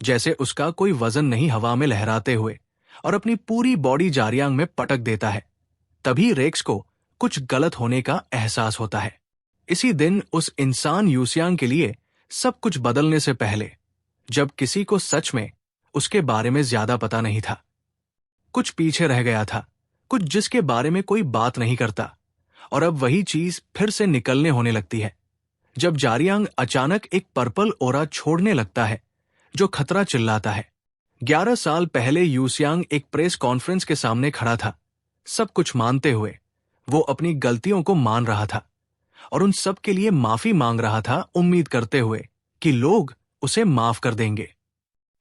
जैसे उसका कोई वजन नहीं, हवा में लहराते हुए, और अपनी पूरी बॉडी जारियांग में पटक देता है। तभी रेक्स को कुछ गलत होने का एहसास होता है। इसी दिन उस इंसान यूसियांग के लिए सब कुछ बदलने से पहले, जब किसी को सच में उसके बारे में ज्यादा पता नहीं था, कुछ पीछे रह गया था, कुछ जिसके बारे में कोई बात नहीं करता, और अब वही चीज फिर से निकलने होने लगती है जब जारियांग अचानक एक पर्पल ओरा छोड़ने लगता है जो खतरा चिल्लाता है। 11 साल पहले यूसियांग एक प्रेस कॉन्फ्रेंस के सामने खड़ा था, सब कुछ मानते हुए। वो अपनी गलतियों को मान रहा था और उन सब के लिए माफी मांग रहा था, उम्मीद करते हुए कि लोग उसे माफ कर देंगे।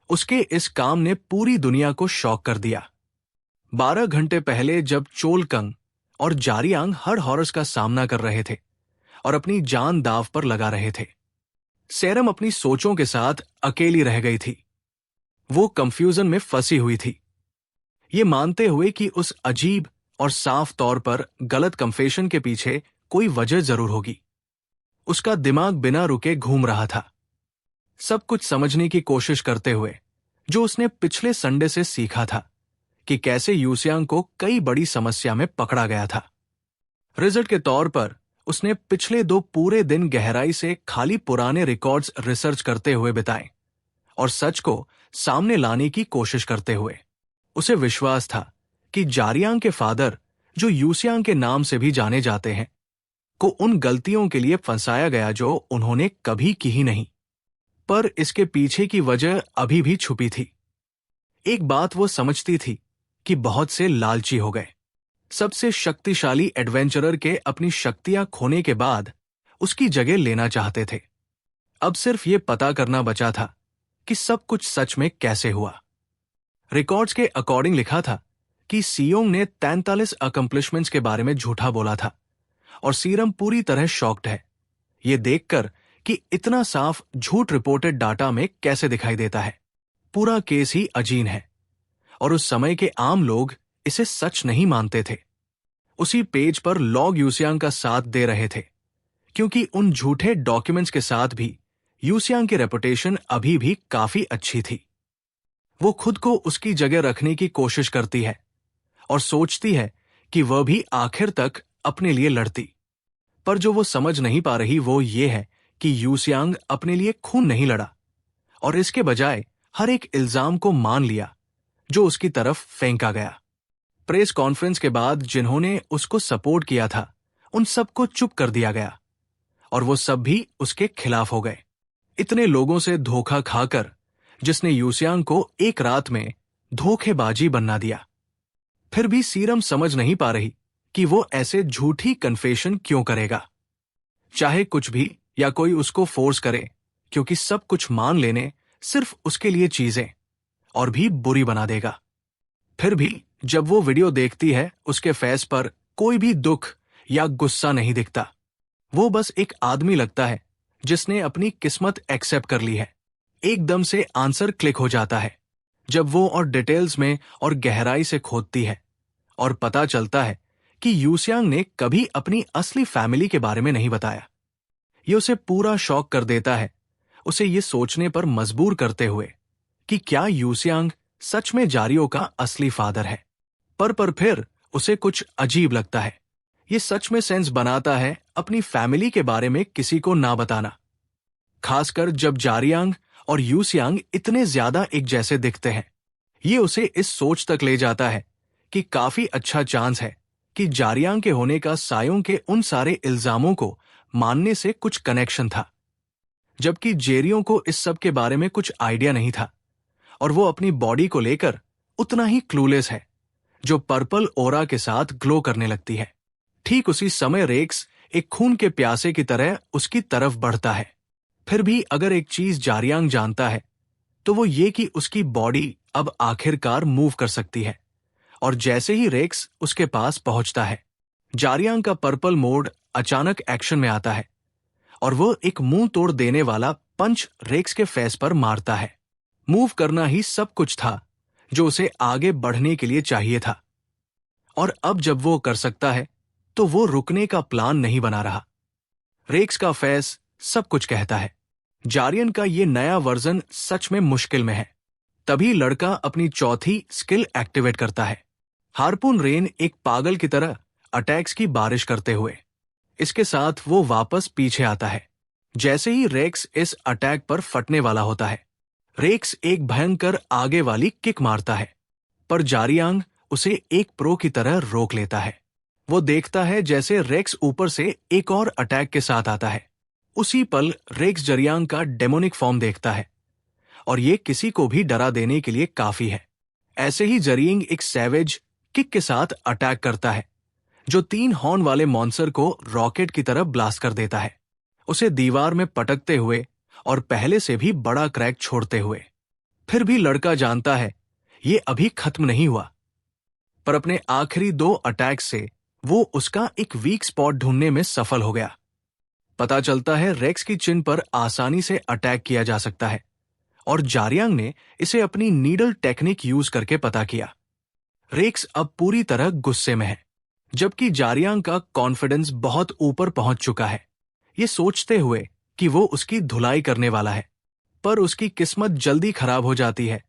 उसके इस काम ने पूरी दुनिया को शॉक कर दिया। 12 घंटे पहले जब चोलकंग और जारियांग हर्ड हॉरर्स का सामना कर रहे थे और अपनी जान दांव पर लगा रहे थे, सेरम अपनी सोचों के साथ अकेली रह गई थी। वो कंफ्यूजन में फंसी हुई थी, ये मानते हुए कि उस अजीब और साफ तौर पर गलत कन्फेशन के पीछे कोई वजह जरूर होगी। उसका दिमाग बिना रुके घूम रहा था, सब कुछ समझने की कोशिश करते हुए जो उसने पिछले संडे से सीखा था कि कैसे यूसियांग को कई बड़ी समस्या में पकड़ा गया था। रिजल्ट के तौर पर उसने पिछले 2 पूरे दिन गहराई से खाली पुराने रिकॉर्ड्स रिसर्च करते हुए बिताए और सच को सामने लाने की कोशिश करते हुए। उसे विश्वास था कि जारियांग के फादर, जो यूसियांग के नाम से भी जाने जाते हैं, को उन गलतियों के लिए फंसाया गया जो उन्होंने कभी की ही नहीं। पर इसके पीछे की वजह अभी भी छुपी थी। एक बात वो समझती थी कि बहुत से लालची हो गए। सबसे शक्तिशाली एडवेंचरर के अपनी शक्तियां खोने के बाद उसकी जगह लेना चाहते थे। अब सिर्फ ये पता करना बचा था कि सब कुछ सच में कैसे हुआ। रिकॉर्ड्स के अकॉर्डिंग लिखा था कि सियोंग ने 43 अकम्प्लिशमेंट्स के बारे में झूठा बोला था और सीरम पूरी तरह शॉक्ड है ये देखकर कि इतना साफ झूठ रिपोर्टेड डाटा में कैसे दिखाई देता है। पूरा केस ही अजीब है और उस समय के आम लोग इसे सच नहीं मानते थे। उसी पेज पर लॉग यूसियांग का साथ दे रहे थे क्योंकि उन झूठे डॉक्यूमेंट्स के साथ भी यूसियांग की रेपुटेशन अभी भी काफी अच्छी थी। वो खुद को उसकी जगह रखने की कोशिश करती है और सोचती है कि वह भी आखिर तक अपने लिए लड़ती। पर जो वो समझ नहीं पा रही वो ये है कि यूसियांग अपने लिए खून नहीं लड़ा और इसके बजाय हर एक इल्जाम को मान लिया जो उसकी तरफ फेंका गया। प्रेस कॉन्फ्रेंस के बाद जिन्होंने उसको सपोर्ट किया था उन सबको चुप कर दिया गया और वो सब भी उसके खिलाफ हो गए। इतने लोगों से धोखा खाकर जिसने यूसियांग को एक रात में धोखेबाजी बना दिया। फिर भी सीरम समझ नहीं पा रही कि वो ऐसे झूठी कन्फेशन क्यों करेगा। चाहे कुछ भी या कोई उसको फोर्स करे, क्योंकि सब कुछ मान लेने सिर्फ उसके लिए चीजें और भी बुरी बना देगा। फिर भी जब वो वीडियो देखती है उसके फेस पर कोई भी दुख या गुस्सा नहीं दिखता। वो बस एक आदमी लगता है जिसने अपनी किस्मत एक्सेप्ट कर ली है। एकदम से आंसर क्लिक हो जाता है जब वो और डिटेल्स में और गहराई से खोदती है और पता चलता है कि यूसियांग ने कभी अपनी असली फैमिली के बारे में नहीं बताया। ये उसे पूरा शॉक कर देता है, उसे ये सोचने पर मजबूर करते हुए कि क्या यूसियांग सच में जारियो का असली फादर है। पर फिर उसे कुछ अजीब लगता है। ये सच में सेंस बनाता है अपनी फैमिली के बारे में किसी को ना बताना, खासकर जब जारियांग और यूसियांग इतने ज्यादा एक जैसे दिखते हैं। ये उसे इस सोच तक ले जाता है कि काफी अच्छा चांस है कि जारियांग के होने का सायों के उन सारे इल्जामों को मानने से कुछ कनेक्शन था, जबकि जेरियो को इस सब के बारे में कुछ आइडिया नहीं था और वो अपनी बॉडी को लेकर उतना ही क्लूलेस है जो पर्पल ओरा के साथ ग्लो करने लगती है। ठीक उसी समय रेक्स एक खून के प्यासे की तरह उसकी तरफ बढ़ता है। फिर भी अगर एक चीज जारियांग जानता है तो वो ये कि उसकी बॉडी अब आखिरकार मूव कर सकती है और जैसे ही रेक्स उसके पास पहुंचता है जारियांग का पर्पल मोड अचानक एक्शन में आता है और वो एक मुंह तोड़ देने वाला पंच रेक्स के फेस पर मारता है। मूव करना ही सब कुछ था जो उसे आगे बढ़ने के लिए चाहिए था और अब जब वो कर सकता है तो वो रुकने का प्लान नहीं बना रहा। रेक्स का फेस सब कुछ कहता है। जारियन का ये नया वर्जन सच में मुश्किल में है। तभी लड़का अपनी चौथी स्किल एक्टिवेट करता है, हार्पून रेन एक पागल की तरह अटैक्स की बारिश करते हुए। इसके साथ वो वापस पीछे आता है जैसे ही रेक्स इस अटैक पर फटने वाला होता है। रेक्स एक भयंकर आगे वाली किक मारता है पर जारियांग उसे एक प्रो की तरह रोक लेता है। वो देखता है जैसे रेक्स ऊपर से एक और अटैक के साथ आता है। उसी पल रेक्स जारियांग का डेमोनिक फॉर्म देखता है और ये किसी को भी डरा देने के लिए काफी है। ऐसे ही जारियांग एक सैवेज किक के साथ अटैक करता है जो 3 हॉर्न वाले मॉन्स्टर को रॉकेट की तरह ब्लास्ट कर देता है, उसे दीवार में पटकते हुए और पहले से भी बड़ा क्रैक छोड़ते हुए। फिर भी लड़का जानता है ये अभी खत्म नहीं हुआ, पर अपने आखिरी 2 अटैक से वो उसका एक वीक स्पॉट ढूंढने में सफल हो गया। पता चलता है रेक्स की चिन पर आसानी से अटैक किया जा सकता है और जारियांग ने इसे अपनी नीडल टेक्निक यूज करके पता किया। रेक्स अब पूरी तरह गुस्से में है जबकि जारियांग का कॉन्फिडेंस बहुत ऊपर पहुंच चुका है, ये सोचते हुए कि वो उसकी धुलाई करने वाला है। पर उसकी किस्मत जल्दी खराब हो जाती है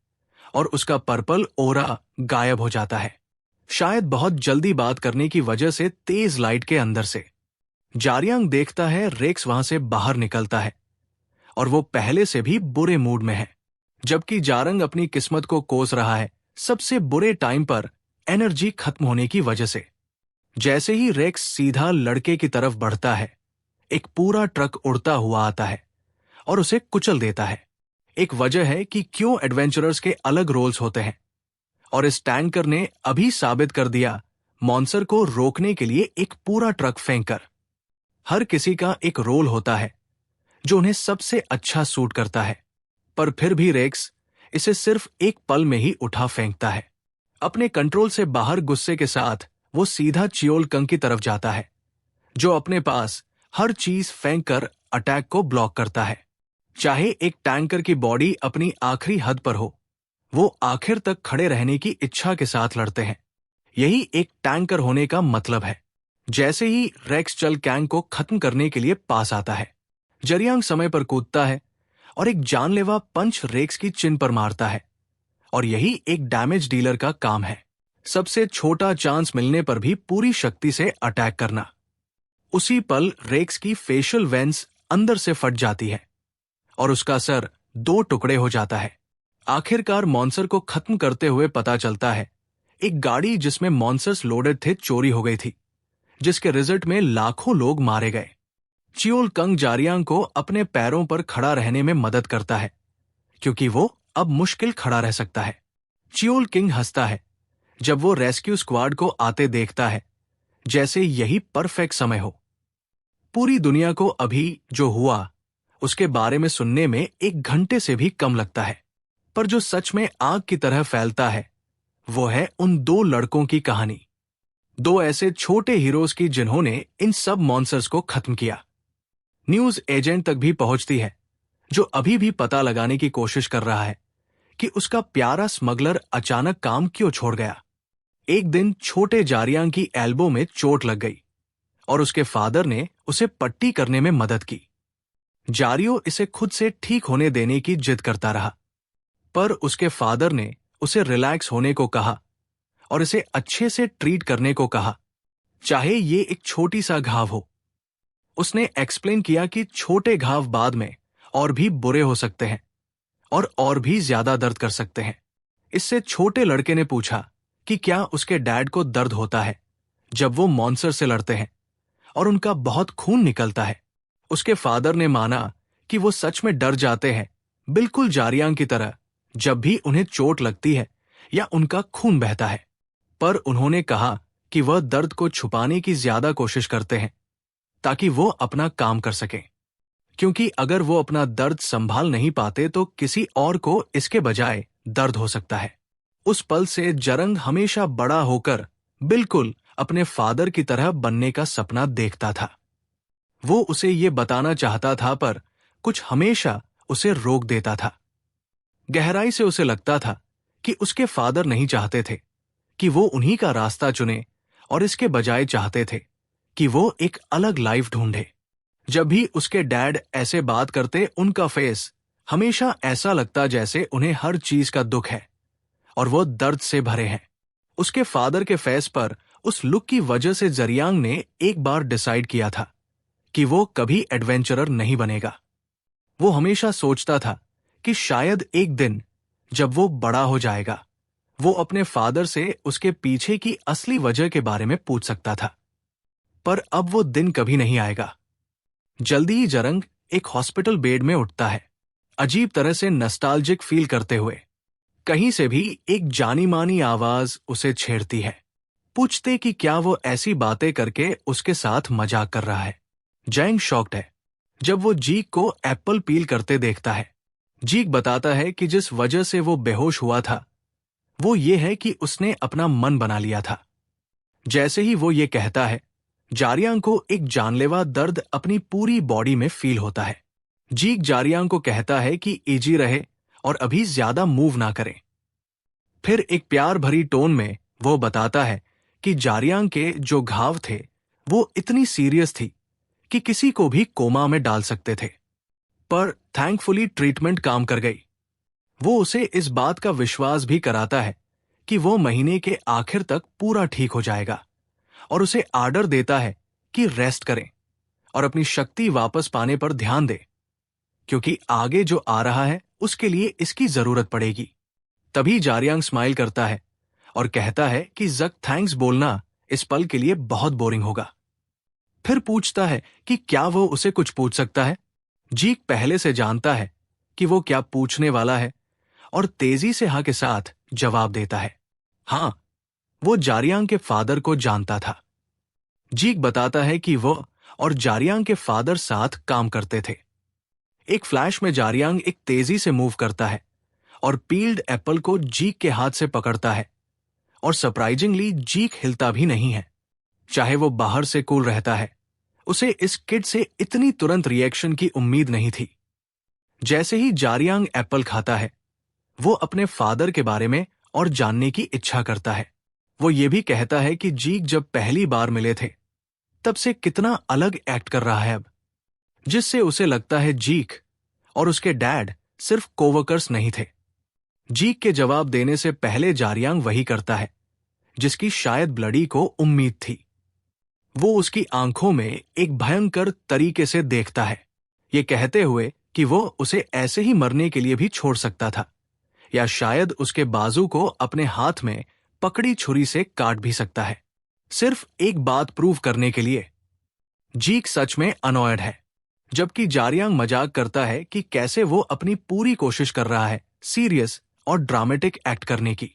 और उसका पर्पल ओरा गायब हो जाता है, शायद बहुत जल्दी बात करने की वजह से तेज लाइट के अंदर से। जारियांग देखता है रेक्स वहां से बाहर निकलता है और वो पहले से भी बुरे मूड में है, जबकि जारंग अपनी किस्मत को कोस रहा है सबसे बुरे टाइम पर एनर्जी खत्म होने की वजह से। जैसे ही रेक्स सीधा लड़के की तरफ बढ़ता है, एक पूरा ट्रक उड़ता हुआ आता है और उसे कुचल देता है। एक वजह है कि क्यों एडवेंचरर्स के अलग रोल्स होते हैं, और इस टैंकर ने अभी साबित कर दिया मॉन्स्टर को रोकने के लिए एक पूरा ट्रक फेंककर। हर किसी का एक रोल होता है जो उन्हें सबसे अच्छा सूट करता है, पर फिर भी रेक्स इसे सिर्फ एक पल में ही उठा फेंकता है। अपने कंट्रोल से बाहर गुस्से के साथ वो सीधा चियोल कंग की तरफ जाता है, जो अपने पास हर चीज फेंक कर अटैक को ब्लॉक करता है। चाहे एक टैंकर की बॉडी अपनी आखिरी हद पर हो, वो आखिर तक खड़े रहने की इच्छा के साथ लड़ते हैं। यही एक टैंकर होने का मतलब है। जैसे ही रेक्स चल कैंग को खत्म करने के लिए पास आता है, जरियांग समय पर कूदता है और एक जानलेवा पंच रेक्स की चिन पर मारता है। और यही एक डैमेज डीलर का काम है, सबसे छोटा चांस मिलने पर भी पूरी शक्ति से अटैक करना। उसी पल रेक्स की फेशियल वेंस अंदर से फट जाती है और उसका सर 2 टुकड़े हो जाता है। आखिरकार मॉन्स्टर को खत्म करते हुए पता चलता है एक गाड़ी जिसमें मॉन्स्टर्स लोडेड थे चोरी हो गई थी, जिसके रिजल्ट में लाखों लोग मारे गए। चियोल कंग जारियांग को अपने पैरों पर खड़ा रहने में मदद करता है, क्योंकि वो अब मुश्किल खड़ा रह सकता है। चियोल किंग हंसता है जब वो रेस्क्यू स्क्वाड को आते देखता है, जैसे यही परफेक्ट समय हो। पूरी दुनिया को अभी जो हुआ उसके बारे में सुनने में 1 घंटे से भी कम लगता है, पर जो सच में आग की तरह फैलता है वो है उन 2 लड़कों की कहानी। 2 ऐसे छोटे हीरोज की जिन्होंने इन सब मॉन्स्टर्स को खत्म किया। न्यूज एजेंट तक भी पहुंचती है, जो अभी भी पता लगाने की कोशिश कर रहा है कि उसका प्यारा स्मगलर अचानक काम क्यों छोड़ गया। एक दिन छोटे जारियांग की एल्बो में चोट लग गई और उसके फादर ने उसे पट्टी करने में मदद की। जारियो इसे खुद से ठीक होने देने की जिद करता रहा, पर उसके फादर ने उसे रिलैक्स होने को कहा और इसे अच्छे से ट्रीट करने को कहा, चाहे ये एक छोटी सा घाव हो। उसने एक्सप्लेन किया कि छोटे घाव बाद में और भी बुरे हो सकते हैं और भी ज्यादा दर्द कर सकते हैं। इससे छोटे लड़के ने पूछा कि क्या उसके डैड को दर्द होता है जब वो मॉन्स्टर से लड़ते हैं और उनका बहुत खून निकलता है। उसके फादर ने माना कि वो सच में डर जाते हैं, बिल्कुल जारियांग की तरह, जब भी उन्हें चोट लगती है या उनका खून बहता है। पर उन्होंने कहा कि वह दर्द को छुपाने की ज्यादा कोशिश करते हैं ताकि वो अपना काम कर सकें, क्योंकि अगर वो अपना दर्द संभाल नहीं पाते तो किसी और को इसके बजाय दर्द हो सकता है। उस पल से जरंग हमेशा बड़ा होकर बिल्कुल अपने फादर की तरह बनने का सपना देखता था। वो उसे ये बताना चाहता था, पर कुछ हमेशा उसे रोक देता था। गहराई से उसे लगता था कि उसके फादर नहीं चाहते थे कि वो उन्हीं का रास्ता चुने, और इसके बजाय चाहते थे कि वो एक अलग लाइफ ढूंढे। जब भी उसके डैड ऐसे बात करते, उनका फेस हमेशा ऐसा लगता जैसे उन्हें हर चीज का दुख है और वो दर्द से भरे हैं। उसके फादर के फेस पर उस लुक की वजह से जरियांग ने एक बार डिसाइड किया था कि वो कभी एडवेंचरर नहीं बनेगा। वो हमेशा सोचता था कि शायद एक दिन जब वो बड़ा हो जाएगा, वो अपने फादर से उसके पीछे की असली वजह के बारे में पूछ सकता था। पर अब वो दिन कभी नहीं आएगा। जल्दी ही जरंग एक हॉस्पिटल बेड में उठता है, अजीब तरह से नॉस्टैल्जिक फील करते हुए। कहीं से भी एक जानी मानी आवाज उसे छेड़ती है, पूछते कि क्या वो ऐसी बातें करके उसके साथ मजाक कर रहा है। जैंग शॉक्ड है जब वो जीक को एप्पल पील करते देखता है। जीक बताता है कि जिस वजह से वो बेहोश हुआ था वो ये है कि उसने अपना मन बना लिया था। जैसे ही वो ये कहता है, जारियांग को एक जानलेवा दर्द अपनी पूरी बॉडी में फील होता है। जीक जारियांग को कहता है कि इजी रहे और अभी ज्यादा मूव ना करें। फिर एक प्यार भरी टोन में वो बताता है कि जारियांग के जो घाव थे वो इतनी सीरियस थी कि किसी को भी कोमा में डाल सकते थे, पर थैंकफुली ट्रीटमेंट काम कर गई। वो उसे इस बात का विश्वास भी कराता है कि वो महीने के आखिर तक पूरा ठीक हो जाएगा, और उसे आर्डर देता है कि रेस्ट करें और अपनी शक्ति वापस पाने पर ध्यान दे, क्योंकि आगे जो आ रहा है उसके लिए इसकी जरूरत पड़ेगी। तभी जारियांग स्माइल करता है और कहता है कि जक थैंक्स बोलना इस पल के लिए बहुत बोरिंग होगा। फिर पूछता है कि क्या वो उसे कुछ पूछ सकता है। जीक पहले से जानता है कि वो क्या पूछने वाला है और तेजी से हाँ के साथ जवाब देता है। हाँ, वो जारियांग के फादर को जानता था। जीक बताता है कि वो और जारियांग के फादर साथ काम करते थे। एक फ्लैश में जारियांग एक तेजी से मूव करता है और पील्ड एप्पल को जीक के हाथ से पकड़ता है, और सरप्राइजिंगली जीक हिलता भी नहीं है। चाहे वो बाहर से कूल रहता है, उसे इस किड से इतनी तुरंत रिएक्शन की उम्मीद नहीं थी। जैसे ही जारियांग एप्पल खाता है, वो अपने फादर के बारे में और जानने की इच्छा करता है। वो ये भी कहता है कि जीक जब पहली बार मिले थे तब से कितना अलग एक्ट कर रहा है अब, जिससे उसे लगता है जीक और उसके डैड सिर्फ कोवर्कर्स नहीं थे। जीक के जवाब देने से पहले जारियांग वही करता है जिसकी शायद ब्लडी को उम्मीद थी। वो उसकी आंखों में एक भयंकर तरीके से देखता है, ये कहते हुए कि वो उसे ऐसे ही मरने के लिए भी छोड़ सकता था, या शायद उसके बाजू को अपने हाथ में पकड़ी छुरी से काट भी सकता है, सिर्फ एक बात प्रूव करने के लिए। जीक सच में अनॉयड है, जबकि जारियांग मजाक करता है कि कैसे वो अपनी पूरी कोशिश कर रहा है सीरियस और ड्रामेटिक एक्ट करने की।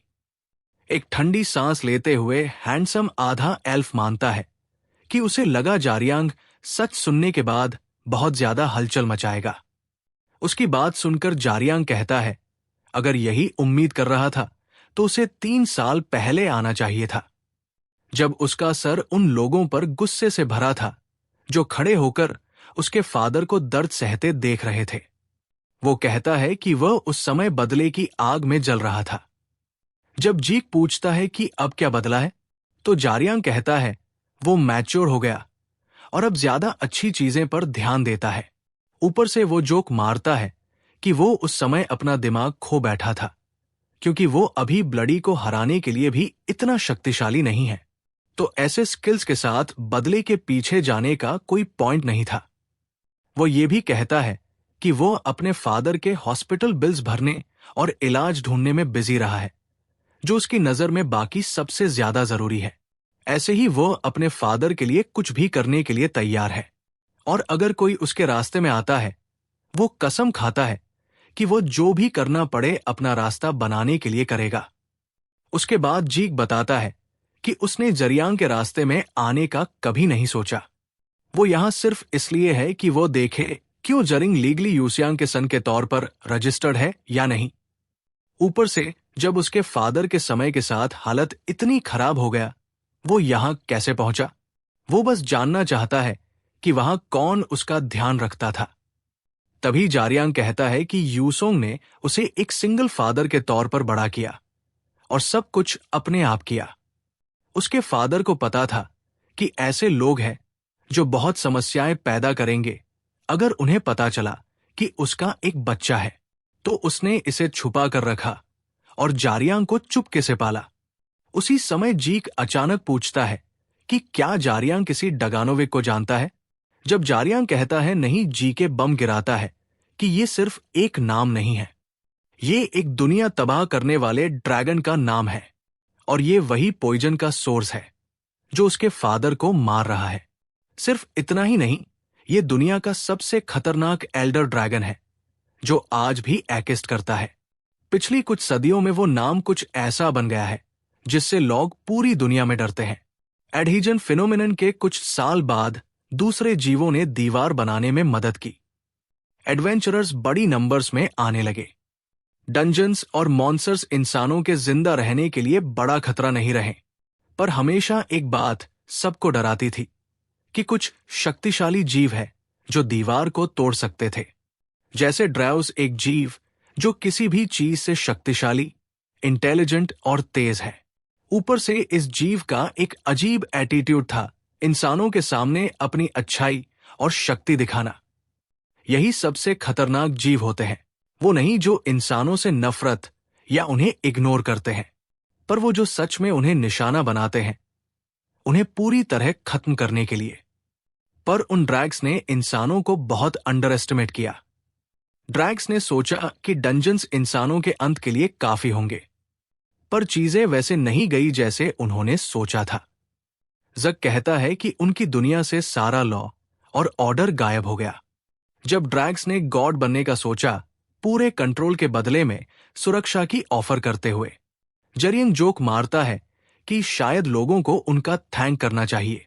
एक ठंडी सांस लेते हुए हैंडसम आधा एल्फ मानता है कि उसे लगा जारियांग सच सुनने के बाद बहुत ज्यादा हलचल मचाएगा। उसकी बात सुनकर जारियांग कहता है, अगर यही उम्मीद कर रहा था तो उसे 3 साल पहले आना चाहिए था, जब उसका सर उन लोगों पर गुस्से से भरा था जो खड़े होकर उसके फादर को दर्द सहते देख रहे थे। वो कहता है कि वह उस समय बदले की आग में जल रहा था। जब जीक पूछता है कि अब क्या बदला है, तो जारियांग कहता है वो मैच्योर हो गया और अब ज्यादा अच्छी चीजें पर ध्यान देता है। ऊपर से वो जोक मारता है कि वो उस समय अपना दिमाग खो बैठा था, क्योंकि वो अभी ब्लडी को हराने के लिए भी इतना शक्तिशाली नहीं है, तो ऐसे स्किल्स के साथ बदले के पीछे जाने का कोई पॉइंट नहीं था। वो ये भी कहता है कि वो अपने फादर के हॉस्पिटल बिल्स भरने और इलाज ढूंढने में बिजी रहा है, जो उसकी नजर में बाकी सबसे ज्यादा जरूरी है। ऐसे ही वो अपने फादर के लिए कुछ भी करने के लिए तैयार है, और अगर कोई उसके रास्ते में आता है, वो कसम खाता है कि वो जो भी करना पड़े अपना रास्ता बनाने के लिए करेगा। उसके बाद जीक बताता है कि उसने जरियांग के रास्ते में आने का कभी नहीं सोचा। वो यहां सिर्फ इसलिए है कि वो देखे क्यों जरिंग लीगली यूसियांग के सन के तौर पर रजिस्टर्ड है या नहीं। ऊपर से जब उसके फादर के समय के साथ हालत इतनी खराब हो गया, वो यहां कैसे पहुंचा? वो बस जानना चाहता है कि वहां कौन उसका ध्यान रखता था। तभी जारियांग कहता है कि यूसोंग ने उसे एक सिंगल फादर के तौर पर बड़ा किया और सब कुछ अपने आप किया। उसके फादर को पता था कि ऐसे लोग हैं जो बहुत समस्याएं पैदा करेंगे अगर उन्हें पता चला कि उसका एक बच्चा है, तो उसने इसे छुपा कर रखा और जारियांग को चुपके से पाला। उसी समय जीक अचानक पूछता है कि क्या जारियांग किसी डगानोविक को जानता है। जब जारियांग कहता है नहीं, जीके बम गिराता है कि ये सिर्फ एक नाम नहीं है, ये एक दुनिया तबाह करने वाले ड्रैगन का नाम है, और ये वही पॉइजन का सोर्स है जो उसके फादर को मार रहा है। सिर्फ इतना ही नहीं, ये दुनिया का सबसे खतरनाक एल्डर ड्रैगन है जो आज भी एक्जिस्ट करता है। पिछली कुछ सदियों में वो नाम कुछ ऐसा बन गया है जिससे लोग पूरी दुनिया में डरते हैं। एडहीजन फिनोमिनन के कुछ साल बाद दूसरे जीवों ने दीवार बनाने में मदद की। एडवेंचरर्स बड़ी नंबर्स में आने लगे। डंजन्स और मॉन्स्टर्स इंसानों के जिंदा रहने के लिए बड़ा खतरा नहीं रहे, पर हमेशा एक बात सबको डराती थी कि कुछ शक्तिशाली जीव है जो दीवार को तोड़ सकते थे। जैसे ड्राउस एक जीव जो किसी भी चीज से शक्तिशाली, इंटेलिजेंट और तेज है। ऊपर से इस जीव का एक अजीब एटीट्यूड था, इंसानों के सामने अपनी अच्छाई और शक्ति दिखाना। यही सबसे खतरनाक जीव होते हैं, वो नहीं जो इंसानों से नफरत या उन्हें इग्नोर करते हैं, पर वो जो सच में उन्हें निशाना बनाते हैं, उन्हें पूरी तरह खत्म करने के लिए। पर उन ड्रैग्स ने इंसानों को बहुत अंडर एस्टिमेट किया। ड्रैग्स ने सोचा कि डंजन्स इंसानों के अंत के लिए काफी होंगे, पर चीजें वैसे नहीं गई जैसे उन्होंने सोचा था। जक कहता है कि उनकी दुनिया से सारा लॉ और ऑर्डर गायब हो गया। जब ड्रैग्स ने गॉड बनने का सोचा, पूरे कंट्रोल के बदले में सुरक्षा की ऑफर करते हुए, जरियंग जोक मारता है कि शायद लोगों को उनका थैंक करना चाहिए।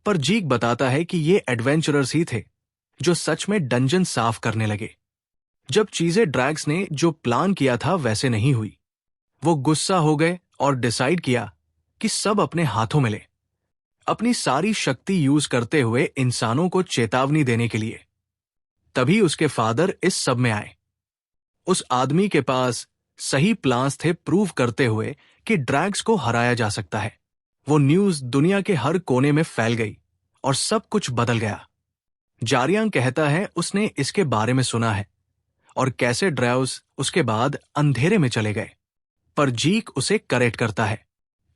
पर जीक बताता है कि ये एडवेंचरर्स ही थे जो सच में डंजन साफ करने लगे। जब चीजें ड्रैग्स ने जो प्लान किया था वैसे नहीं हुई, वो गुस्सा हो गए और डिसाइड किया कि सब अपने हाथों में ले, अपनी सारी शक्ति यूज करते हुए इंसानों को चेतावनी देने के लिए। तभी उसके फादर इस सब में आए। उस आदमी के पास सही प्लान्स थे प्रूव करते हुए कि ड्रैग्स को हराया जा सकता है। वो न्यूज दुनिया के हर कोने में फैल गई और सब कुछ बदल गया। जारियांग कहता है उसने इसके बारे में सुना है और कैसे ड्राउस उसके बाद अंधेरे में चले गए। पर जीक उसे करेक्ट करता है,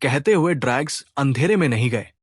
कहते हुए ड्रैग्स अंधेरे में नहीं गए,